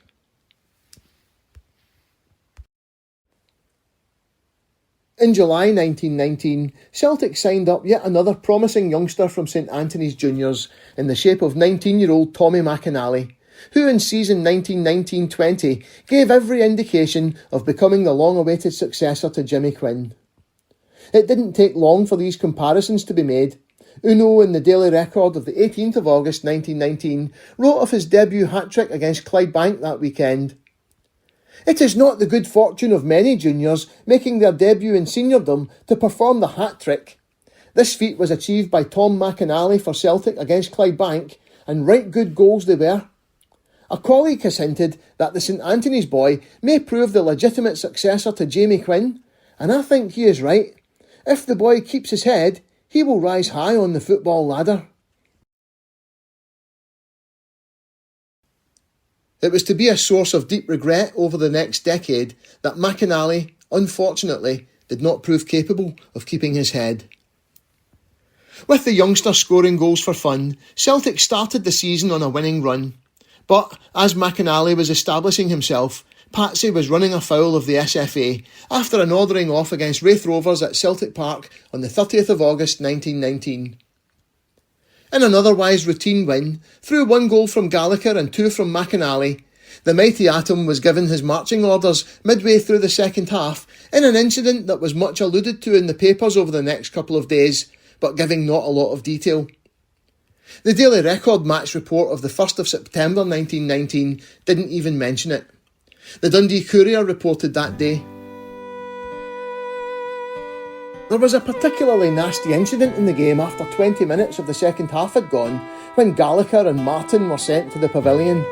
A: In July 1919, Celtic signed up yet another promising youngster from St Anthony's Juniors in the shape of 19-year-old Tommy McInally, who in season 1919-20 gave every indication of becoming the long-awaited successor to Jimmy Quinn. It didn't take long for these comparisons to be made. Uno, in the Daily Record of the 18th of August 1919, wrote of his debut hat-trick against Clydebank that weekend. It is not the good fortune of many juniors making their debut in seniordom to perform the hat-trick. This feat was achieved by Tom McInally for Celtic against Clydebank, and right good goals they were. A colleague has hinted that the St Anthony's boy may prove the legitimate successor to Jamie Quinn, and I think he is right. If the boy keeps his head, he will rise high on the football ladder. It was to be a source of deep regret over the next decade that McInally, unfortunately, did not prove capable of keeping his head. With the youngster scoring goals for fun, Celtic started the season on a winning run. But as McInally was establishing himself, Patsy was running afoul of the SFA after an ordering off against Raith Rovers at Celtic Park on the 30th of August 1919. In an otherwise routine win, through 1 goal from Gallacher and 2 from McInally, the mighty Atom was given his marching orders midway through the second half in an incident that was much alluded to in the papers over the next couple of days, but giving not a lot of detail. The Daily Record match report of the 1st of September 1919 didn't even mention it. The Dundee Courier reported that day. There was a particularly nasty incident in the game after 20 minutes of the second half had gone, when Gallacher and Martin were sent to the pavilion.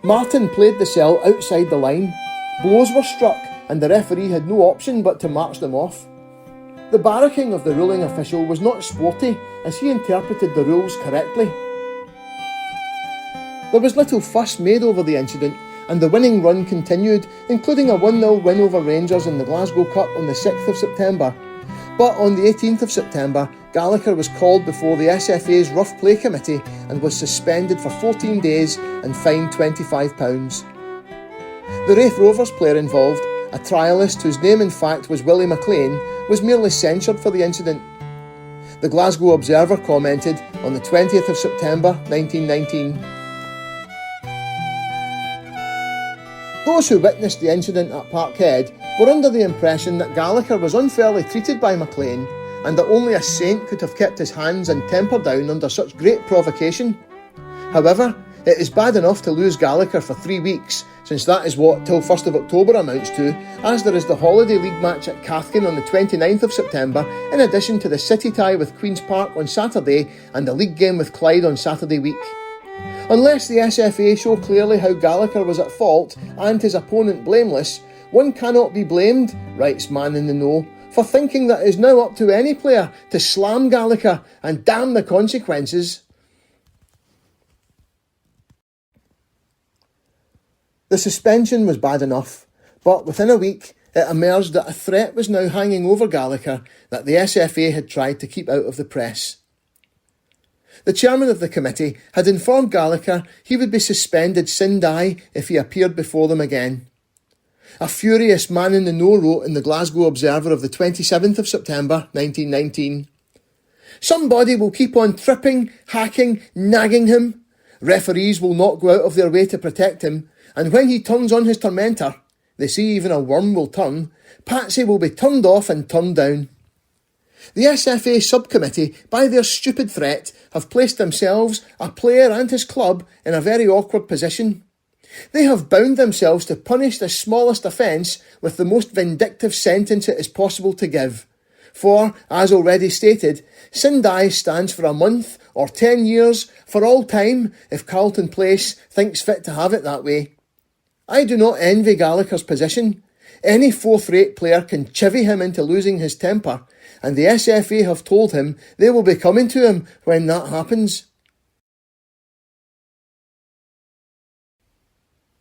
A: Martin played the cell outside the line. Blows were struck, and the referee had no option but to march them off. The barracking of the ruling official was not sporty, as he interpreted the rules correctly. There was little fuss made over the incident, and the winning run continued, including a 1-0 win over Rangers in the Glasgow Cup on the 6th of September. But on the 18th of September, Gallacher was called before the SFA's Rough Play Committee and was suspended for 14 days and fined £25. The Raith Rovers player involved, a trialist whose name in fact was Willie McLean, was merely censured for the incident. The Glasgow Observer commented on the 20th of September 1919. Those who witnessed the incident at Parkhead were under the impression that Gallacher was unfairly treated by McLean and that only a saint could have kept his hands and temper down under such great provocation. However, it is bad enough to lose Gallacher for 3 weeks, since that is what till 1st of October amounts to, as there is the Holiday League match at Cathkin on the 29th of September, in addition to the City tie with Queen's Park on Saturday and the league game with Clyde on Saturday week. Unless the SFA show clearly how Gallacher was at fault and his opponent blameless, one cannot be blamed, writes Man in the Know, for thinking that it is now up to any player to slam Gallacher and damn the consequences. The suspension was bad enough, but within a week it emerged that a threat was now hanging over Gallacher that the SFA had tried to keep out of the press. The chairman of the committee had informed Gallacher he would be suspended sine die if he appeared before them again. A furious man in the know wrote in the Glasgow Observer of the 27th of September 1919. Somebody will keep on tripping, hacking, nagging him. Referees will not go out of their way to protect him, and when he turns on his tormentor, they say even a worm will turn, Patsy will be turned off and turned down. The SFA subcommittee, by their stupid threat, have placed themselves, a player and his club, in a very awkward position. They have bound themselves to punish the smallest offence with the most vindictive sentence it is possible to give. For, as already stated, Sindai stands for a month or 10 years, for all time, if Carlton Place thinks fit to have it that way. I do not envy Gallacher's position. Any fourth-rate player can chivvy him into losing his temper, and the SFA have told him they will be coming to him when that happens.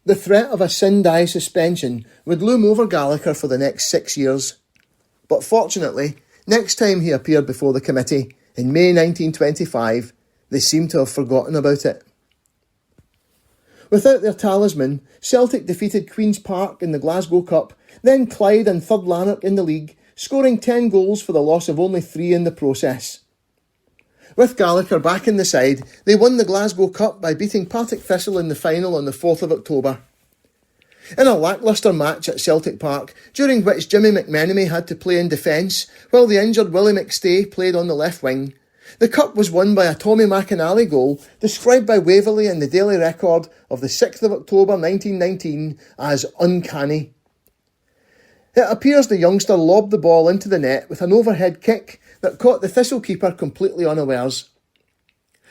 A: The threat of a Sindai suspension would loom over Gallacher for the next 6 years. But fortunately, next time he appeared before the committee, in May 1925, they seemed to have forgotten about it. Without their talisman, Celtic defeated Queen's Park in the Glasgow Cup, then Clyde and Third Lanark in the league, scoring 10 goals for the loss of only 3 in the process. With Gallacher back in the side, they won the Glasgow Cup by beating Partick Thistle in the final on the 4th of October. In a lacklustre match at Celtic Park, during which Tommy McInally had to play in defence, while the injured Willie McStay played on the left wing, the cup was won by a Tommy McInally goal, described by Waverley in the Daily Record of the 6th of October 1919 as uncanny. It appears the youngster lobbed the ball into the net with an overhead kick that caught the Thistle keeper completely unawares.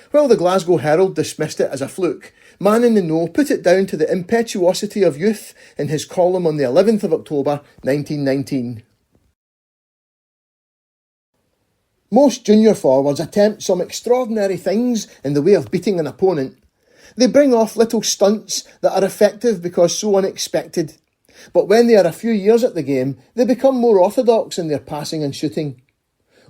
A: While the Glasgow Herald dismissed it as a fluke, Man in the Know put it down to the impetuosity of youth in his column on the 11th of October 1919. Most junior forwards attempt some extraordinary things in the way of beating an opponent. They bring off little stunts that are effective because so unexpected. But when they are a few years at the game, they become more orthodox in their passing and shooting.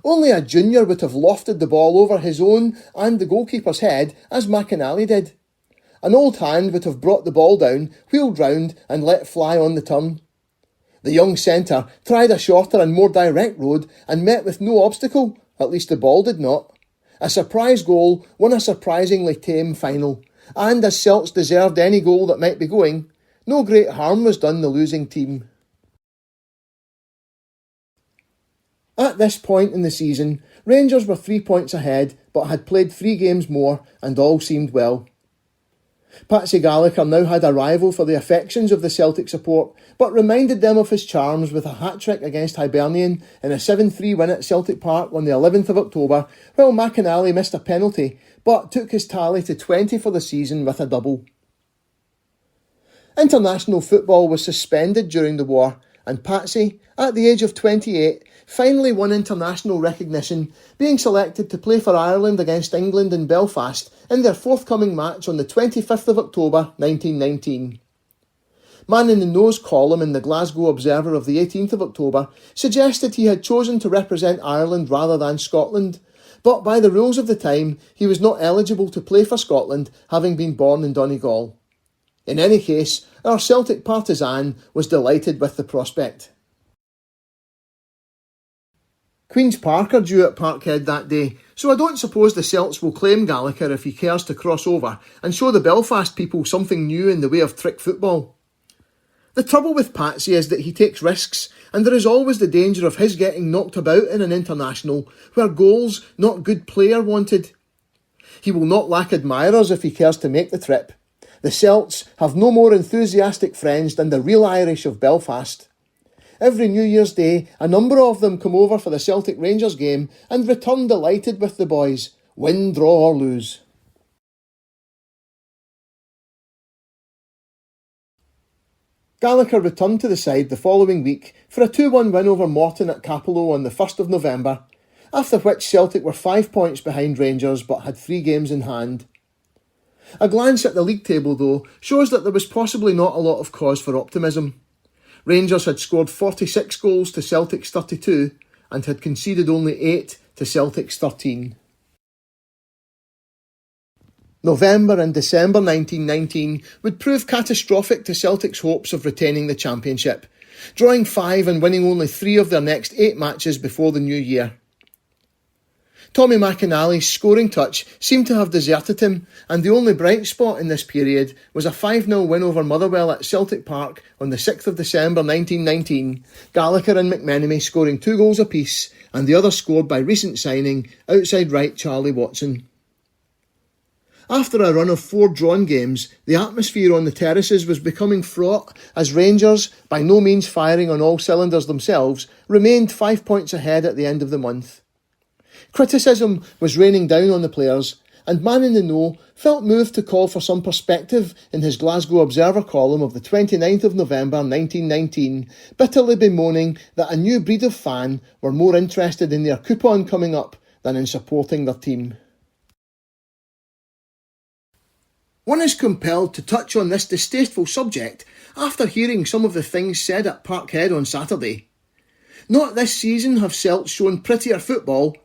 A: Only a junior would have lofted the ball over his own and the goalkeeper's head, as McInally did. An old hand would have brought the ball down, wheeled round and let fly on the turn. The young centre tried a shorter and more direct road and met with no obstacle, at least the ball did not. A surprise goal won a surprisingly tame final, and as Celts deserved any goal that might be going, no great harm was done the losing team. At this point in the season, Rangers were 3 points ahead, but had played 3 games more, and all seemed well. Patsy Gallacher now had a rival for the affections of the Celtic support, but reminded them of his charms with a hat-trick against Hibernian in a 7-3 win at Celtic Park on the 11th of October, while McInally missed a penalty, but took his tally to 20 for the season with a double. International football was suspended during the war, and Patsy, at the age of 28, finally won international recognition, being selected to play for Ireland against England in Belfast in their forthcoming match on the 25th of October 1919. Man in the Know's column in the Glasgow Observer of the 18th of October suggested he had chosen to represent Ireland rather than Scotland, but by the rules of the time he was not eligible to play for Scotland, having been born in Donegal. In any case, our Celtic partisan was delighted with the prospect. Queen's Park are due at Parkhead that day, so I don't suppose the Celts will claim Gallacher if he cares to cross over and show the Belfast people something new in the way of trick football. The trouble with Patsy is that he takes risks, and there is always the danger of his getting knocked about in an international where goals, not good play, are wanted. He will not lack admirers if he cares to make the trip. The Celts have no more enthusiastic friends than the real Irish of Belfast. Every New Year's Day, a number of them come over for the Celtic Rangers game and return delighted with the boys, win, draw or lose. Gallacher returned to the side the following week for a 2-1 win over Morton at Capello on the 1st of November, after which Celtic were 5 points behind Rangers but had 3 games in hand. A glance at the league table, though, shows that there was possibly not a lot of cause for optimism. Rangers had scored 46 goals to Celtic's 32 and had conceded only 8 to Celtic's 13. November and December 1919 would prove catastrophic to Celtic's hopes of retaining the championship, drawing 5 and winning only 3 of their next 8 matches before the new year. Tommy McInally's scoring touch seemed to have deserted him, and the only bright spot in this period was a 5-0 win over Motherwell at Celtic Park on the 6th of December 1919, Gallacher and McInally scoring 2 goals apiece, and the other scored by recent signing, outside right Charlie Watson. After a run of 4 drawn games, the atmosphere on the terraces was becoming fraught as Rangers, by no means firing on all cylinders themselves, remained 5 points ahead at the end of the month. Criticism was raining down on the players, and Man in the Know felt moved to call for some perspective in his Glasgow Observer column of the 29th of November 1919, bitterly bemoaning that a new breed of fan were more interested in their coupon coming up than in supporting their team. One is compelled to touch on this distasteful subject after hearing some of the things said at Parkhead on Saturday. Not this season have Celts shown prettier football.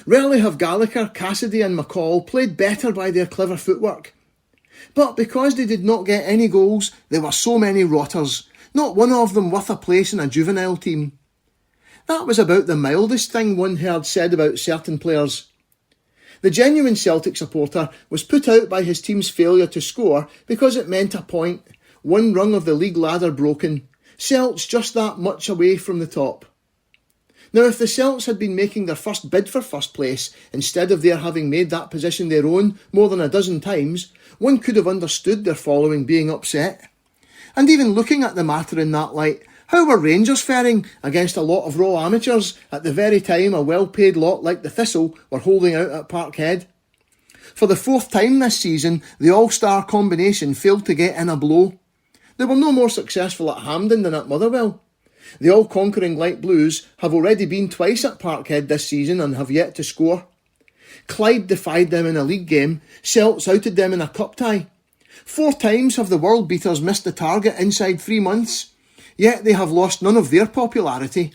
A: Rarely have Gallacher, Cassidy and McCall played better by their clever footwork. But because they did not get any goals, there were so many rotters, not one of them worth a place in a juvenile team. That was about the mildest thing one heard said about certain players. The genuine Celtic supporter was put out by his team's failure to score because it meant a point, one rung of the league ladder broken, Celts just that much away from the top. Now, if the Celts had been making their first bid for first place, instead of their having made that position their own more than a dozen times, one could have understood their following being upset. And even looking at the matter in that light, how were Rangers faring against a lot of raw amateurs at the very time a well-paid lot like the Thistle were holding out at Parkhead? For the 4th time this season, the all-star combination failed to get in a blow. They were no more successful at Hampden than at Motherwell. The all-conquering Light Blues have already been twice at Parkhead this season and have yet to score. Clyde defied them in a league game, Celts outed them in a cup tie. 4 times have the world beaters missed the target inside 3 months, yet they have lost none of their popularity.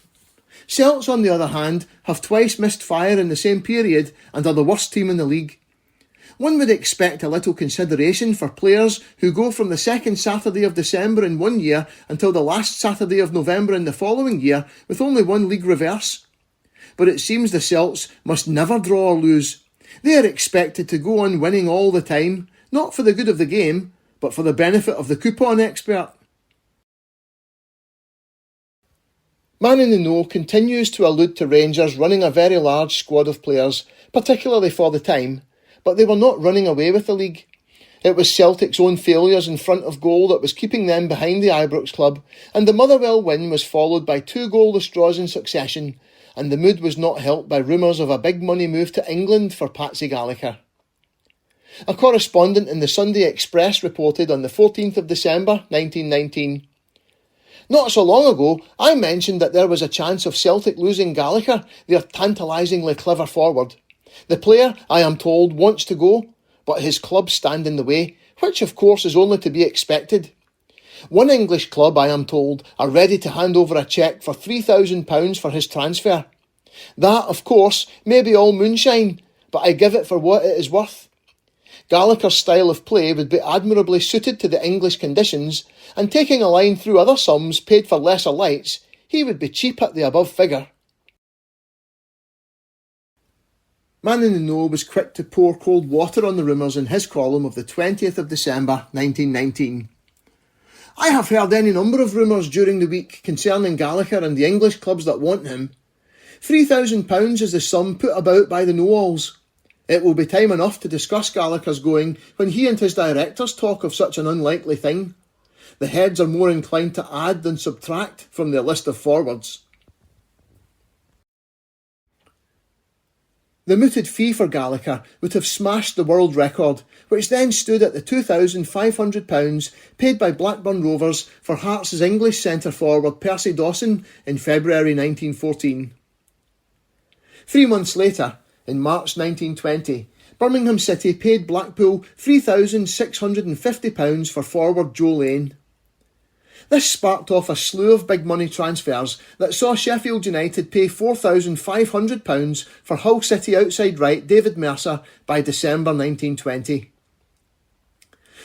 A: Celts, on the other hand, have twice missed fire in the same period and are the worst team in the league. One would expect a little consideration for players who go from the second Saturday of December in one year until the last Saturday of November in the following year with only one league reverse. But it seems the Celts must never draw or lose. They are expected to go on winning all the time, not for the good of the game, but for the benefit of the coupon expert. Man in the Know continues to allude to Rangers running a very large squad of players, particularly for the time, but they were not running away with the league. It was Celtic's own failures in front of goal that was keeping them behind the Ibrox club, and the Motherwell win was followed by 2 goalless draws in succession, and the mood was not helped by rumours of a big money move to England for Patsy Gallacher. A correspondent in the Sunday Express reported on the 14th of December 1919, "Not so long ago, I mentioned that there was a chance of Celtic losing Gallacher, their tantalisingly clever forward. The player, I am told, wants to go, but his clubs stand in the way, which of course is only to be expected. One English club, I am told, are ready to hand over a cheque for £3,000 for his transfer. That, of course, may be all moonshine, but I give it for what it is worth. Gallacher's style of play would be admirably suited to the English conditions, and taking a line through other sums paid for lesser lights, he would be cheap at the above figure." Man in the Know was quick to pour cold water on the rumours in his column of the 20th of December 1919. "I have heard any number of rumours during the week concerning Gallacher and the English clubs that want him. £3,000 is the sum put about by the know-alls. It will be time enough to discuss Gallacher's going when he and his directors talk of such an unlikely thing. The heads are more inclined to add than subtract from their list of forwards." The mooted fee for Gallacher would have smashed the world record, which then stood at the £2,500 paid by Blackburn Rovers for Hearts' English centre-forward Percy Dawson in February 1914. 3 months later, in March 1920, Birmingham City paid Blackpool £3,650 for forward Joe Lane. This sparked off a slew of big money transfers that saw Sheffield United pay £4,500 for Hull City outside right David Mercer by December 1920.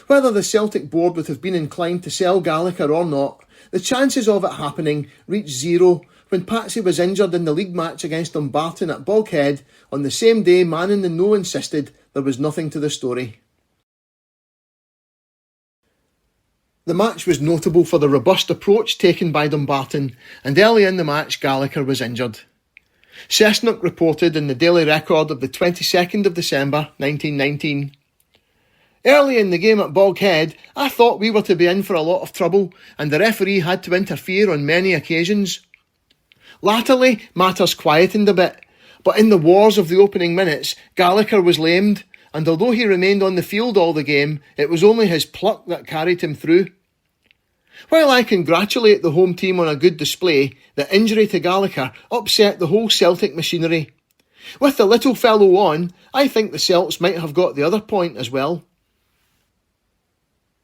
A: Whether the Celtic board would have been inclined to sell Gallacher or not, the chances of it happening reached zero when Patsy was injured in the league match against Dumbarton at Boghead on the same day Man in the Know insisted there was nothing to the story. The match was notable for the robust approach taken by Dumbarton, and early in the match Gallacher was injured. Cessnock reported in the Daily Record of the 22nd of December 1919, "Early in the game at Boghead, I thought we were to be in for a lot of trouble, and the referee had to interfere on many occasions. Latterly, matters quietened a bit, but in the wars of the opening minutes, Gallacher was lamed, and although he remained on the field all the game, it was only his pluck that carried him through. While I congratulate the home team on a good display, the injury to Gallacher upset the whole Celtic machinery. With the little fellow on, I think the Celts might have got the other point as well."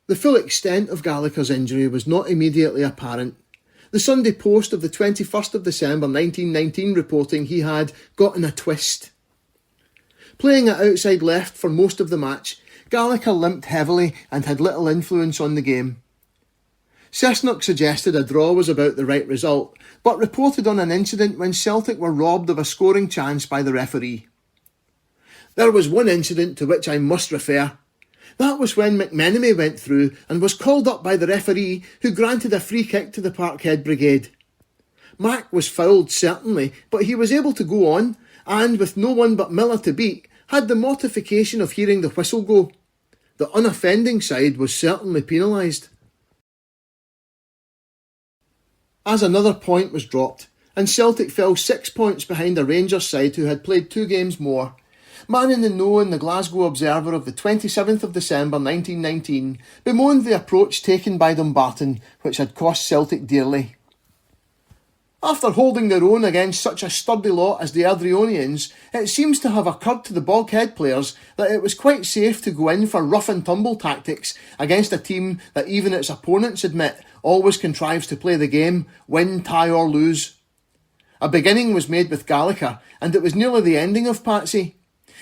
A: The full extent of Gallacher's injury was not immediately apparent. The Sunday Post of the 21st of December 1919 reporting he had gotten a twist. Playing at outside left for most of the match, Gallacher limped heavily and had little influence on the game. Cessnock suggested a draw was about the right result, but reported on an incident when Celtic were robbed of a scoring chance by the referee. "There was one incident to which I must refer. That was when McInally went through and was called up by the referee, who granted a free kick to the Parkhead Brigade. Mac was fouled certainly, but he was able to go on, and with no one but Miller to beat, had the mortification of hearing the whistle go. The unoffending side was certainly penalised." As another point was dropped, and Celtic fell 6 points behind a Rangers side who had played 2 games more, Man in the Know in the Glasgow Observer of the 27th of December 1919 bemoaned the approach taken by Dumbarton, which had cost Celtic dearly. "After holding their own against such a sturdy lot as the Ardrionians, it seems to have occurred to the Boghead players that it was quite safe to go in for rough-and-tumble tactics against a team that even its opponents admit always contrives to play the game, win, tie or lose. A beginning was made with Gallacher, and it was nearly the ending of Patsy.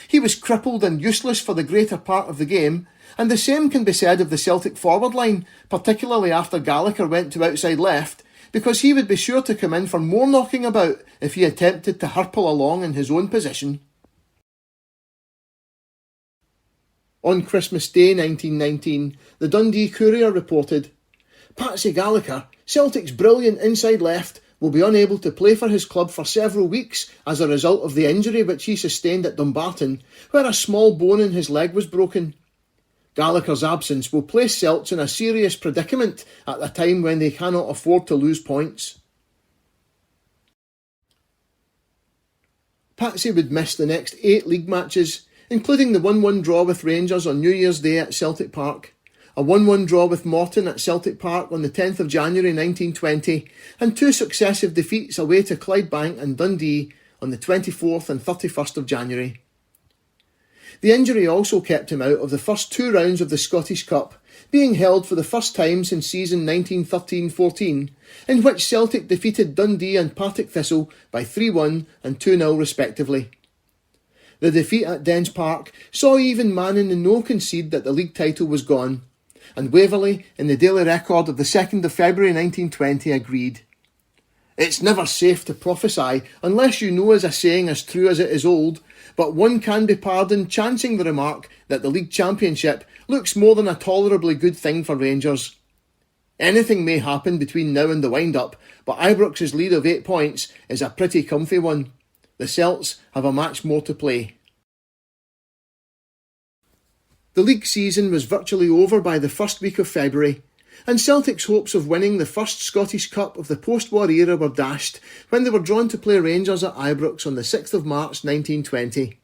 A: He was crippled and useless for the greater part of the game, and the same can be said of the Celtic forward line, particularly after Gallacher went to outside left, because he would be sure to come in for more knocking about if he attempted to hurple along in his own position." On Christmas Day 1919, the Dundee Courier reported, "Patsy Gallacher, Celtic's brilliant inside left, will be unable to play for his club for several weeks as a result of the injury which he sustained at Dumbarton, where a small bone in his leg was broken. Gallacher's absence will place Celts in a serious predicament at a time when they cannot afford to lose points." Patsy would miss the next 8 league matches, including the 1-1 draw with Rangers on New Year's Day at Celtic Park, a 1-1 draw with Morton at Celtic Park on the 10th of January 1920, and 2 successive defeats away to Clydebank and Dundee on the 24th and 31st of January. The injury also kept him out of the first 2 rounds of the Scottish Cup, being held for the first time since season 1913-14, in which Celtic defeated Dundee and Partick Thistle by 3-1 and 2-0 respectively. The defeat at Dens Park saw even Man in the Know concede that the league title was gone, and Waverley, in the Daily Record of the 2nd of February 1920, agreed. "It's never safe to prophesy unless you know as a saying as true as it is old, but one can be pardoned chancing the remark that the league championship looks more than a tolerably good thing for Rangers. Anything may happen between now and the wind-up, but Ibrox's lead of 8 points is a pretty comfy one. The Celts have a match more to play." The league season was virtually over by the first week of February, and Celtic's hopes of winning the first Scottish Cup of the post-war era were dashed when they were drawn to play Rangers at Ibrox on the 6th of March 1920.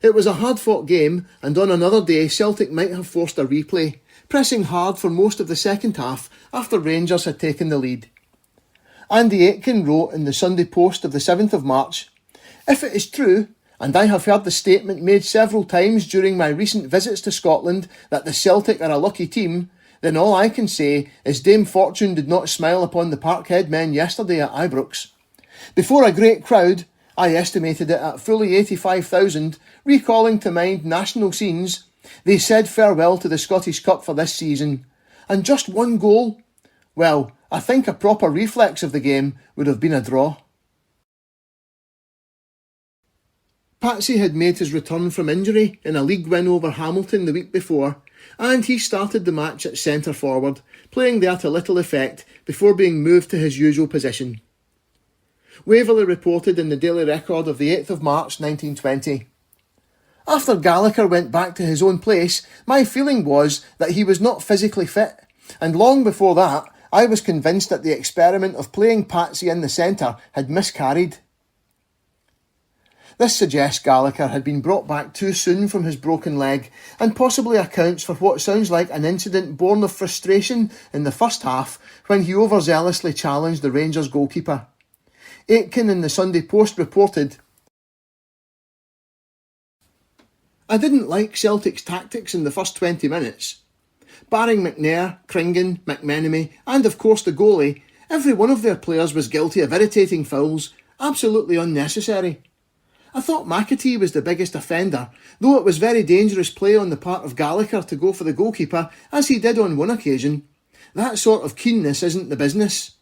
A: It was a hard-fought game, and on another day Celtic might have forced a replay, pressing hard for most of the second half after Rangers had taken the lead. Andy Aitken wrote in the Sunday Post of the 7th of March, "If it is true, and I have heard the statement made several times during my recent visits to Scotland that the Celtic are a lucky team, then all I can say is Dame Fortune did not smile upon the Parkhead men yesterday at Ibrox. Before a great crowd, I estimated it at fully 85,000, recalling to mind national scenes, They said farewell to the Scottish Cup for this season. And just one goal? Well, I think a proper reflex of the game would have been a draw. Patsy had made his return from injury in a league win over Hamilton the week before, and he started the match at centre forward, playing there to little effect before being moved to his usual position. Waverley reported in the Daily Record of the 8th of March 1920. After Gallacher went back to his own place, my feeling was that he was not physically fit, and long before that, I was convinced that the experiment of playing Patsy in the centre had miscarried. This suggests Gallacher had been brought back too soon from his broken leg, and possibly accounts for what sounds like an incident born of frustration in the first half when he overzealously challenged the Rangers goalkeeper. Aitken in the Sunday Post reported, "I didn't like Celtic's tactics in the first 20 minutes. Barring McNair, Kringan, McInally, and of course the goalie, every one of their players was guilty of irritating fouls, absolutely unnecessary. I thought McAtee was the biggest offender, though it was very dangerous play on the part of Gallacher to go for the goalkeeper, as he did on one occasion. That sort of keenness isn't the business.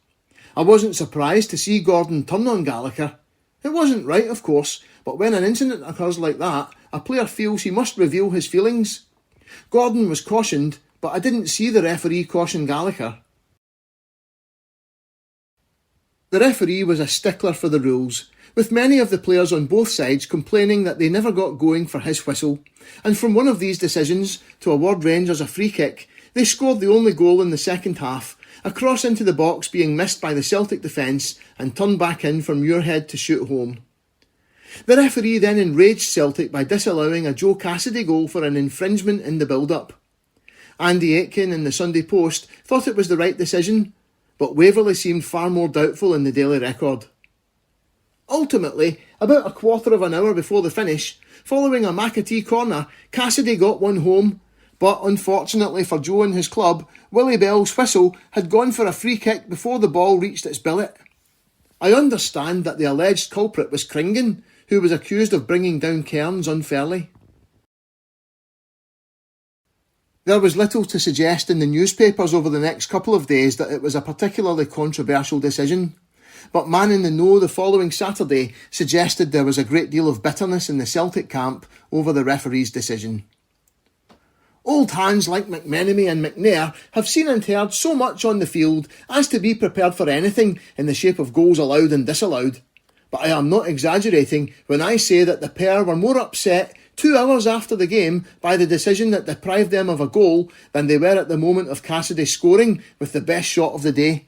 A: I wasn't surprised to see Gordon turn on Gallacher. It wasn't right, of course, but when an incident occurs like that, a player feels he must reveal his feelings. Gordon was cautioned, but I didn't see the referee caution Gallacher." The referee was a stickler for the rules, with many of the players on both sides complaining that they never got going for his whistle, and from one of these decisions to award Rangers a free kick, they scored the only goal in the second half, a cross into the box being missed by the Celtic defence and turned back in for Muirhead to shoot home. The referee then enraged Celtic by disallowing a Joe Cassidy goal for an infringement in the build-up. Andy Aitken in the Sunday Post thought it was the right decision, but Waverley seemed far more doubtful in the Daily Record. Ultimately, about a quarter of an hour before the finish, following a McAtee corner, Cassidy got one home, but unfortunately for Joe and his club, Willie Bell's whistle had gone for a free kick before the ball reached its billet. I understand that the alleged culprit was Kringan, who was accused of bringing down Cairns unfairly. There was little to suggest in the newspapers over the next couple of days that it was a particularly controversial decision, but Man in the Know the following Saturday suggested there was a great deal of bitterness in the Celtic camp over the referee's decision. Old hands like McInally and McNair have seen and heard so much on the field as to be prepared for anything in the shape of goals allowed and disallowed. But I am not exaggerating when I say that the pair were more upset 2 hours after the game by the decision that deprived them of a goal than they were at the moment of Cassidy scoring with the best shot of the day.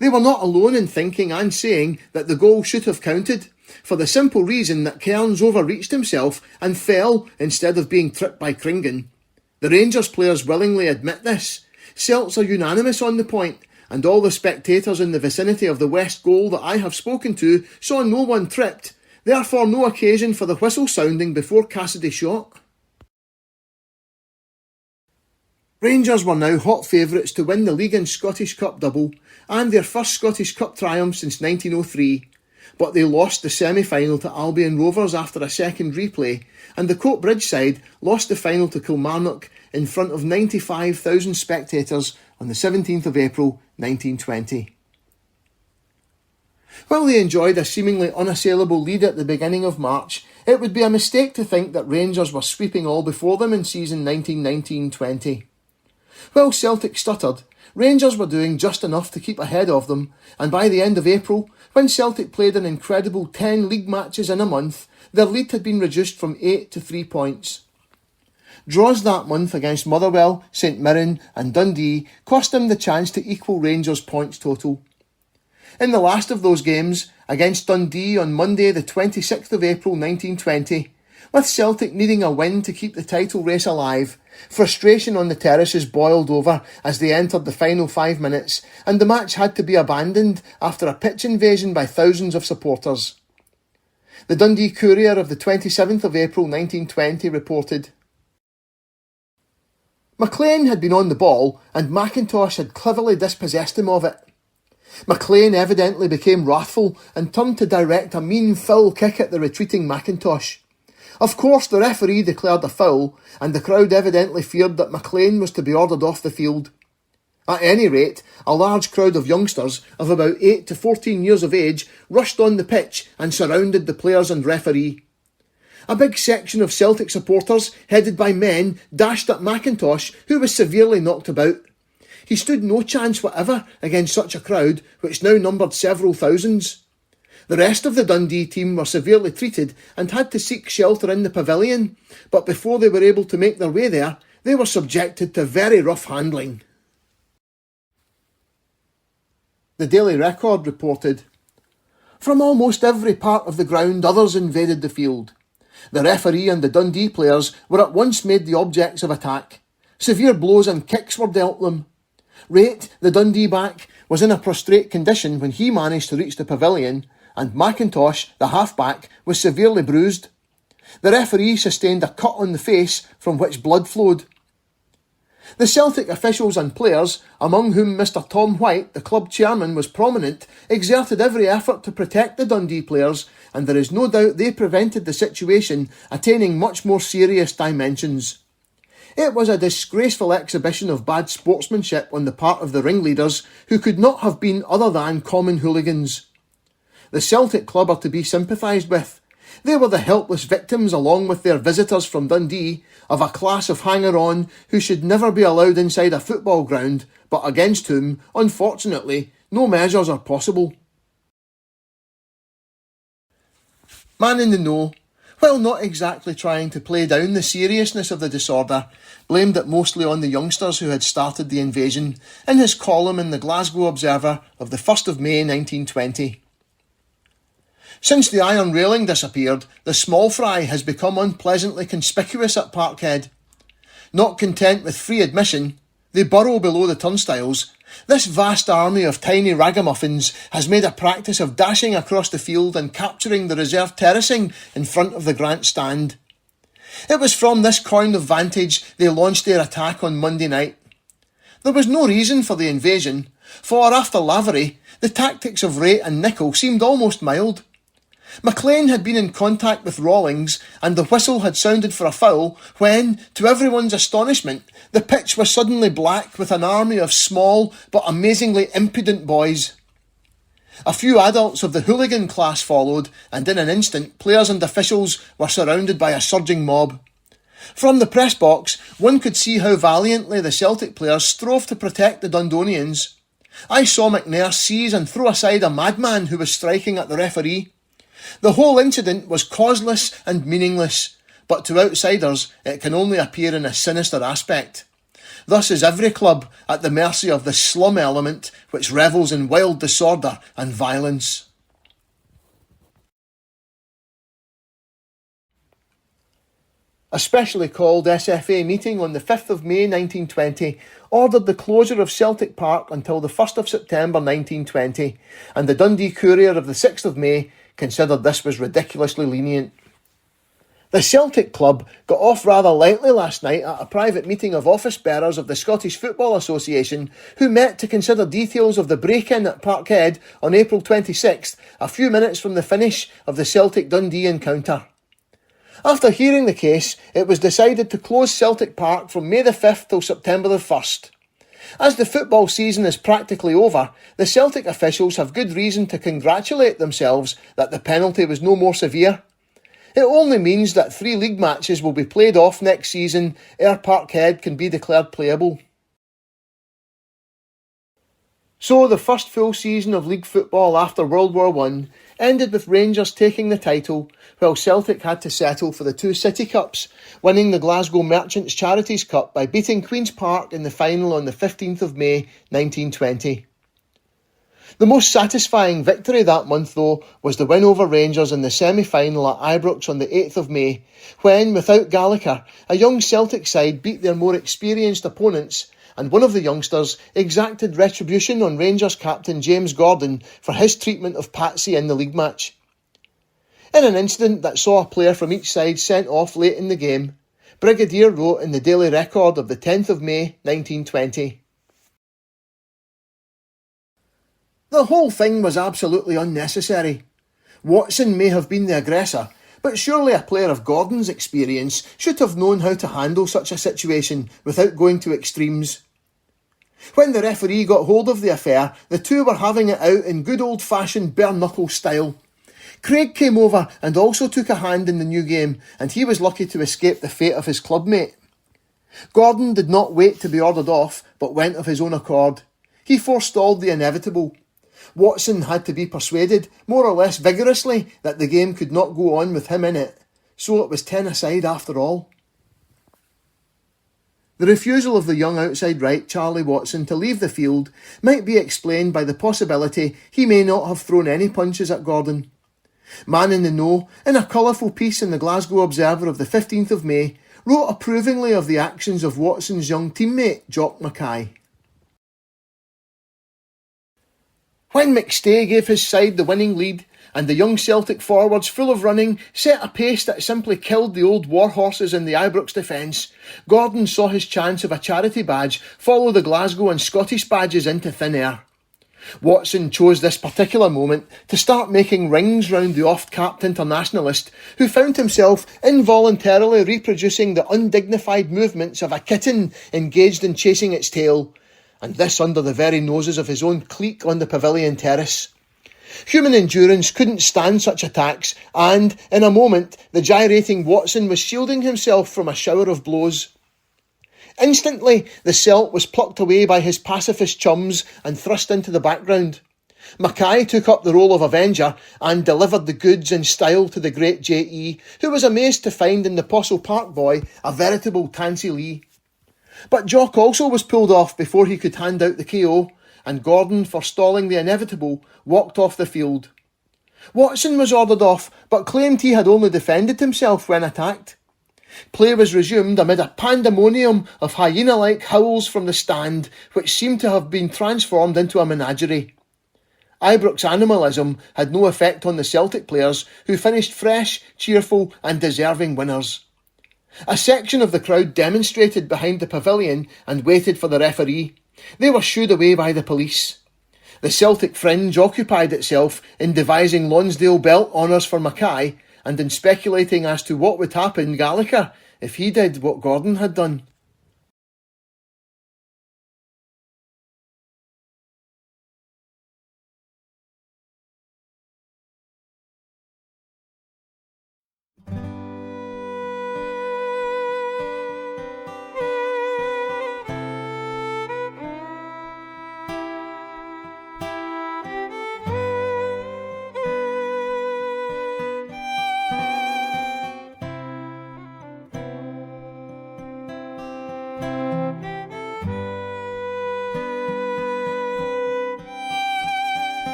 A: They were not alone in thinking and saying that the goal should have counted, for the simple reason that Cairns overreached himself and fell instead of being tripped by Kringan. The Rangers players willingly admit this. Celts are unanimous on the point, and all the spectators in the vicinity of the west goal that I have spoken to saw no one tripped, therefore no occasion for the whistle sounding before Cassidy shot. Rangers were now hot favourites to win the League and Scottish Cup double, and their first Scottish Cup triumph since 1903, but they lost the semi-final to Albion Rovers after a second replay, and the Coatbridge side lost the final to Kilmarnock in front of 95,000 spectators on the 17th of April 1920. While they enjoyed a seemingly unassailable lead at the beginning of March, it would be a mistake to think that Rangers were sweeping all before them in season 1919-20. While Celtic stuttered, Rangers were doing just enough to keep ahead of them, and by the end of April, when Celtic played an incredible 10 league matches in a month, their lead had been reduced from 8 to 3 points. Draws that month against Motherwell, St Mirren and Dundee cost them the chance to equal Rangers' points total. In the last of those games, against Dundee on Monday the 26th of April 1920, with Celtic needing a win to keep the title race alive, frustration on the terraces boiled over as they entered the final 5 minutes, and the match had to be abandoned after a pitch invasion by thousands of supporters. The Dundee Courier of the 27th of April 1920 reported, McLean had been on the ball and McIntosh had cleverly dispossessed him of it. McLean evidently became wrathful and turned to direct a mean foul kick at the retreating McIntosh. Of course, the referee declared a foul, and the crowd evidently feared that McLean was to be ordered off the field. At any rate, a large crowd of youngsters of about 8 to 14 years of age rushed on the pitch and surrounded the players and referee. A big section of Celtic supporters, headed by men, dashed at McIntosh, who was severely knocked about. He stood no chance whatever against such a crowd, which now numbered several thousands. The rest of the Dundee team were severely treated and had to seek shelter in the pavilion, but before they were able to make their way there, they were subjected to very rough handling. The Daily Record reported, "From almost every part of the ground others invaded the field. The referee and the Dundee players were at once made the objects of attack. Severe blows and kicks were dealt them. Raitt, the Dundee back, was in a prostrate condition when he managed to reach the pavilion, and McIntosh, the half-back, was severely bruised. The referee sustained a cut on the face from which blood flowed. The Celtic officials and players, among whom Mr Tom White, the club chairman, was prominent, exerted every effort to protect the Dundee players, and there is no doubt they prevented the situation attaining much more serious dimensions. It was a disgraceful exhibition of bad sportsmanship on the part of the ringleaders, who could not have been other than common hooligans. The Celtic club are to be sympathised with. They were the helpless victims, along with their visitors from Dundee, of a class of hanger-on who should never be allowed inside a football ground, but against whom, unfortunately, no measures are possible." Man in the Know, while not exactly trying to play down the seriousness of the disorder, blamed it mostly on the youngsters who had started the invasion, in his column in the Glasgow Observer of the 1st of May 1920. "Since the iron railing disappeared, the small fry has become unpleasantly conspicuous at Parkhead. Not content with free admission, they burrow below the turnstiles. This vast army of tiny ragamuffins has made a practice of dashing across the field and capturing the reserve terracing in front of the Grant stand. It was from this coign of vantage they launched their attack on Monday night. There was no reason for the invasion, for after Lavery, the tactics of Raitt and Nicol seemed almost mild. McLean had been in contact with Rawlings, and the whistle had sounded for a foul when, to everyone's astonishment, the pitch was suddenly black with an army of small but amazingly impudent boys. A few adults of the hooligan class followed, and in an instant players and officials were surrounded by a surging mob. From the press box, one could see how valiantly the Celtic players strove to protect the Dundonians. I saw McNair seize and throw aside a madman who was striking at the referee. The whole incident was causeless and meaningless, but to outsiders it can only appear in a sinister aspect. Thus is every club at the mercy of the slum element which revels in wild disorder and violence." A specially called SFA meeting on the 5th of May 1920 ordered the closure of Celtic Park until the 1st of September 1920, and the Dundee Courier of the 6th of May considered this was ridiculously lenient. The Celtic club got off rather lightly last night at a private meeting of office bearers of the Scottish Football Association, who met to consider details of the break-in at Parkhead on April 26th, a few minutes from the finish of the Celtic-Dundee encounter. After hearing the case, it was decided to close Celtic Park from May the 5th till September the 1st. As the football season is practically over, the Celtic officials have good reason to congratulate themselves that the penalty was no more severe. It only means that 3 league matches will be played off next season ere Parkhead can be declared playable. So the first full season of league football after World War I ended with Rangers taking the title, while Celtic had to settle for the 2 City Cups, winning the Glasgow Merchants Charities Cup by beating Queen's Park in the final on the 15th of May 1920. The most satisfying victory that month, though, was the win over Rangers in the semi-final at Ibrox on the 8th of May, when, without Gallacher, a young Celtic side beat their more experienced opponents, and one of the youngsters exacted retribution on Rangers captain James Gordon for his treatment of Patsy in the league match. In an incident that saw a player from each side sent off late in the game, Brigadier wrote in the Daily Record of the 10th of May 1920. "The whole thing was absolutely unnecessary. Watson may have been the aggressor, But surely a player of Gordon's experience should have known how to handle such a situation without going to extremes. When the referee got hold of the affair, the two were having it out in good old-fashioned bare-knuckle style. Craig came over and also took a hand in the new game, and he was lucky to escape the fate of his clubmate. Gordon did not wait to be ordered off, but went of his own accord. He forestalled the inevitable. Watson had to be persuaded, more or less vigorously, that the game could not go on with him in it, so it was 10-a-side after all. The refusal of the young outside right Charlie Watson to leave the field might be explained by the possibility he may not have thrown any punches at Gordon. Man in the Know, in a colourful piece in the Glasgow Observer of the 15th of May, wrote approvingly of the actions of Watson's young teammate, Jock Mackay. When McStay gave his side the winning lead, and the young Celtic forwards, full of running, set a pace that simply killed the old war horses in the Ibrox defence, Gordon saw his chance of a charity badge follow the Glasgow and Scottish badges into thin air. Watson chose this particular moment to start making rings round the oft-capped internationalist, who found himself involuntarily reproducing the undignified movements of a kitten engaged in chasing its tail, and this under the very noses of his own clique on the pavilion terrace. Human endurance couldn't stand such attacks, and, in a moment, the gyrating Watson was shielding himself from a shower of blows. Instantly, the Celt was plucked away by his pacifist chums and thrust into the background. Mackay took up the role of avenger and delivered the goods in style to the great J.E., who was amazed to find in the Postle Park boy a veritable Tansy Lee. But Jock also was pulled off before he could hand out the KO, and Gordon, forestalling the inevitable, walked off the field. Watson was ordered off, but claimed he had only defended himself when attacked. Play was resumed amid a pandemonium of hyena-like howls from the stand, which seemed to have been transformed into a menagerie. Ibrox animalism had no effect on the Celtic players, who finished fresh, cheerful and deserving winners. A section of the crowd demonstrated behind the pavilion and waited for the referee. They were shooed away by the police. The Celtic fringe occupied itself in devising Lonsdale belt honours for Mackay and in speculating as to what would happen Gallacher if he did what Gordon had done.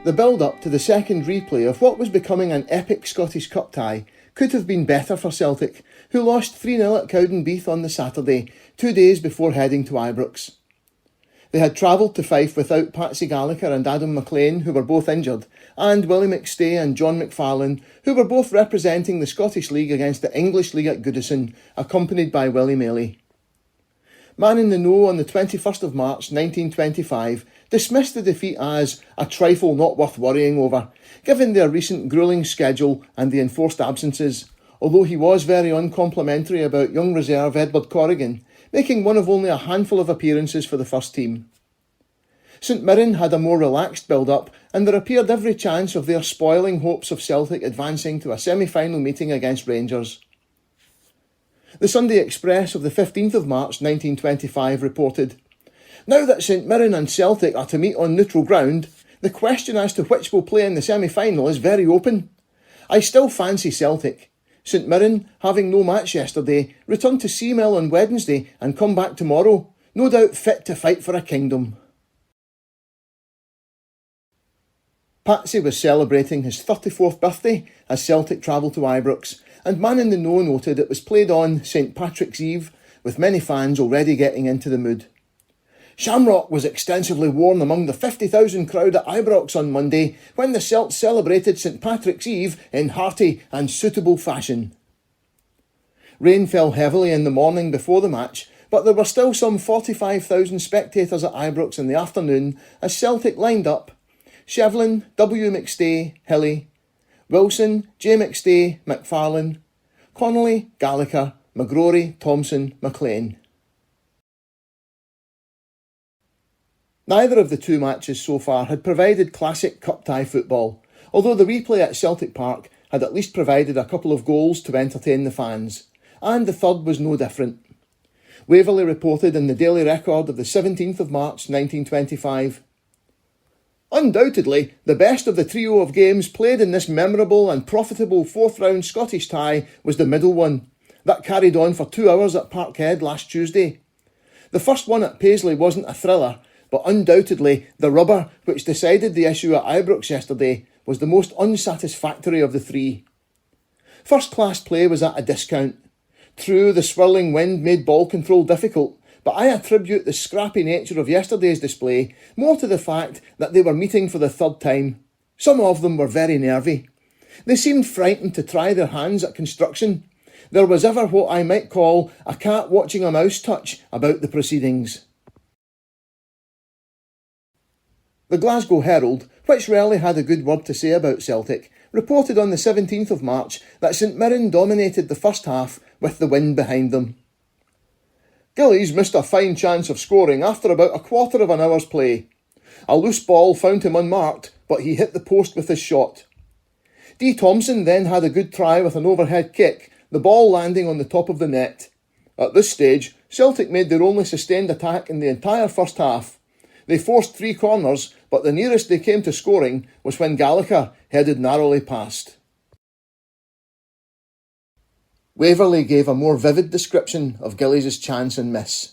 A: The build-up to the second replay of what was becoming an epic Scottish Cup tie could have been better for Celtic, who lost 3-0 at Cowdenbeath on the Saturday, 2 days before heading to Ibrox. They had travelled to Fife without Patsy Gallacher and Adam McLean, who were both injured, and Willie McStay and John McFarlane, who were both representing the Scottish League against the English League at Goodison, accompanied by Willie Maley. Man in the Know on the 21st of March 1925 dismissed the defeat as a trifle not worth worrying over, given their recent gruelling schedule and the enforced absences, although he was very uncomplimentary about young reserve Edward Corrigan, making one of only a handful of appearances for the first team. St Mirren had a more relaxed build-up, and there appeared every chance of their spoiling hopes of Celtic advancing to a semi-final meeting against Rangers. The Sunday Express of the 15th of March 1925 reported, "Now that St Mirren and Celtic are to meet on neutral ground, the question as to which will play in the semi-final is very open. I still fancy Celtic. St Mirren, having no match yesterday, return to Seamill on Wednesday and come back tomorrow, no doubt fit to fight for a kingdom." Patsy was celebrating his 34th birthday as Celtic travelled to Ibrox, and Man in the Know noted it was played on St Patrick's Eve, with many fans already getting into the mood. "Shamrock was extensively worn among the 50,000 crowd at Ibrox on Monday when the Celts celebrated St Patrick's Eve in hearty and suitable fashion." Rain fell heavily in the morning before the match, but there were still some 45,000 spectators at Ibrox in the afternoon as Celtic lined up: Shevlin, W. McStay, Hilly; Wilson, J. McStay, McFarlane; Connolly, Gallacher; McGrory, Thompson, McLean. Neither of the two matches so far had provided classic cup-tie football, although the replay at Celtic Park had at least provided a couple of goals to entertain the fans, and the third was no different. Waverley reported in the Daily Record of the 17th of March 1925, "Undoubtedly, the best of the trio of games played in this memorable and profitable fourth-round Scottish tie was the middle one, that carried on for 2 hours at Parkhead last Tuesday. The first one at Paisley wasn't a thriller, but undoubtedly the rubber which decided the issue at Ibrox yesterday was the most unsatisfactory of the three. First-class play was at a discount. True, the swirling wind made ball control difficult, but I attribute the scrappy nature of yesterday's display more to the fact that they were meeting for the third time. Some of them were very nervy. They seemed frightened to try their hands at construction. There was ever what I might call a cat watching a mouse touch about the proceedings." The Glasgow Herald, which rarely had a good word to say about Celtic, reported on the 17th of March that St Mirren dominated the first half with the wind behind them. "Gillies missed a fine chance of scoring after about a quarter of an hour's play. A loose ball found him unmarked, but he hit the post with his shot. D. Thompson then had a good try with an overhead kick, the ball landing on the top of the net. At this stage, Celtic made their only sustained attack in the entire first half. They forced 3 corners, but the nearest they came to scoring was when Gallacher headed narrowly past." Waverley gave a more vivid description of Gillies' chance and miss.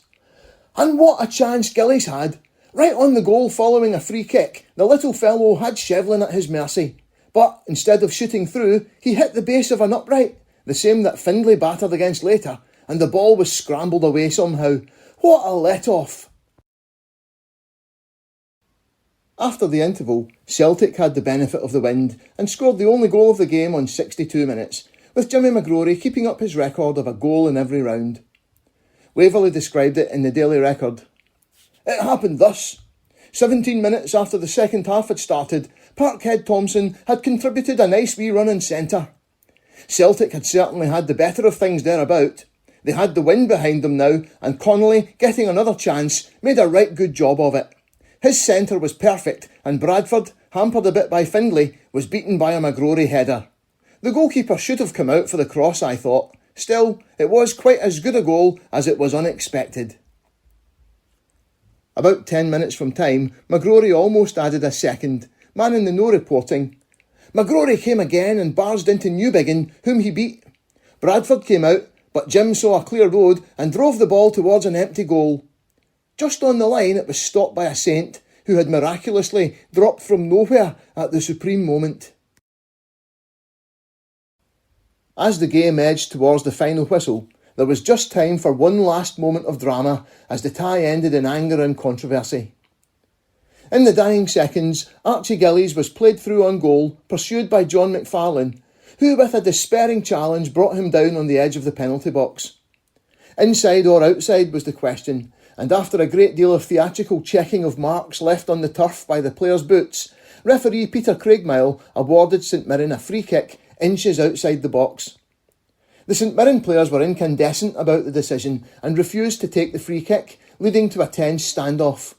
A: "And what a chance Gillies had! Right on the goal following a free kick, the little fellow had Shevlin at his mercy. But instead of shooting through, he hit the base of an upright, the same that Findlay battered against later, and the ball was scrambled away somehow. What a let-off!" After the interval, Celtic had the benefit of the wind and scored the only goal of the game on 62 minutes, with Jimmy McGrory keeping up his record of a goal in every round. Waverley described it in the Daily Record. "It happened thus. 17 minutes after the second half had started, Parkhead Thompson had contributed a nice wee run in centre. Celtic had certainly had the better of things thereabout. They had the wind behind them now, and Connolly, getting another chance, made a right good job of it. His centre was perfect, and Bradford, hampered a bit by Findlay, was beaten by a McGrory header. The goalkeeper should have come out for the cross, I thought. Still, it was quite as good a goal as it was unexpected." About 10 minutes from time, McGrory almost added a second. Man in the Know reporting, "McGrory came again and barged into Newbiggin, whom he beat. Bradford came out, but Jim saw a clear road and drove the ball towards an empty goal. Just on the line it was stopped by a saint, who had miraculously dropped from nowhere at the supreme moment." As the game edged towards the final whistle, there was just time for one last moment of drama as the tie ended in anger and controversy. In the dying seconds, Archie Gillies was played through on goal, pursued by John McFarlane, who with a despairing challenge brought him down on the edge of the penalty box. Inside or outside was the question, and after a great deal of theatrical checking of marks left on the turf by the players' boots, referee Peter Craigmile awarded St Mirren a free kick inches outside the box. The St Mirren players were incandescent about the decision and refused to take the free kick, leading to a tense standoff.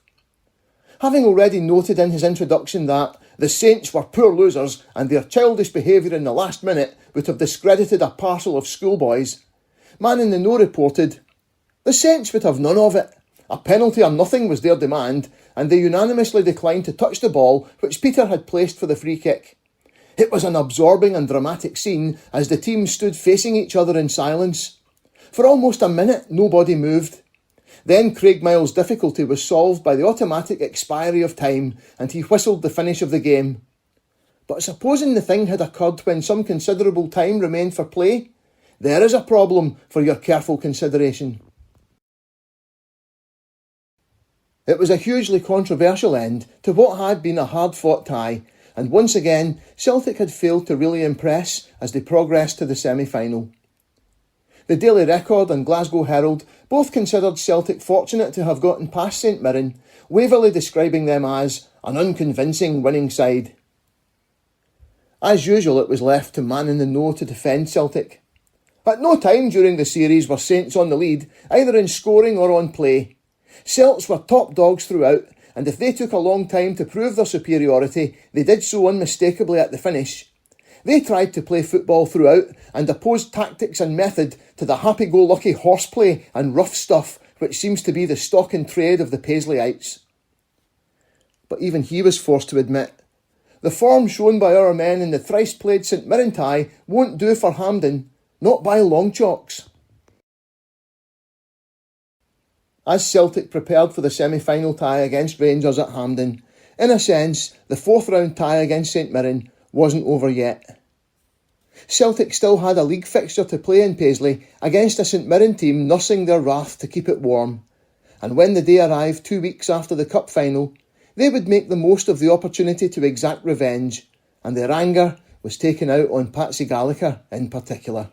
A: Having already noted in his introduction that the Saints were poor losers and their childish behaviour in the last minute would have discredited a parcel of schoolboys, Man in the Know reported, "The Saints would have none of it. A penalty or nothing was their demand, and they unanimously declined to touch the ball which Peter had placed for the free kick. It was an absorbing and dramatic scene as the teams stood facing each other in silence. For almost a minute nobody moved. Then Craig Miles' difficulty was solved by the automatic expiry of time, and he whistled the finish of the game. But supposing the thing had occurred when some considerable time remained for play, there is a problem for your careful consideration." It was a hugely controversial end to what had been a hard-fought tie, and once again Celtic had failed to really impress as they progressed to the semi-final. The Daily Record and Glasgow Herald both considered Celtic fortunate to have gotten past St Mirren, Waverley describing them as an unconvincing winning side. As usual, it was left to Man in the Know to defend Celtic. At no time during the series were Saints on the lead, either in scoring or on play. Celts were top dogs throughout, and if they took a long time to prove their superiority, they did so unmistakably at the finish. They tried to play football throughout and opposed tactics and method to the happy-go-lucky horseplay and rough stuff which seems to be the stock in trade of the Paisleyites. But even he was forced to admit, the form shown by our men in the thrice-played St Mirren tie won't do for Hampden, not by long chalks. As Celtic prepared for the semi-final tie against Rangers at Hampden, in a sense, the fourth-round tie against St Mirren wasn't over yet. Celtic still had a league fixture to play in Paisley against a St Mirren team nursing their wrath to keep it warm, and when the day arrived 2 weeks after the cup final, they would make the most of the opportunity to exact revenge, and their anger was taken out on Patsy Gallacher in particular.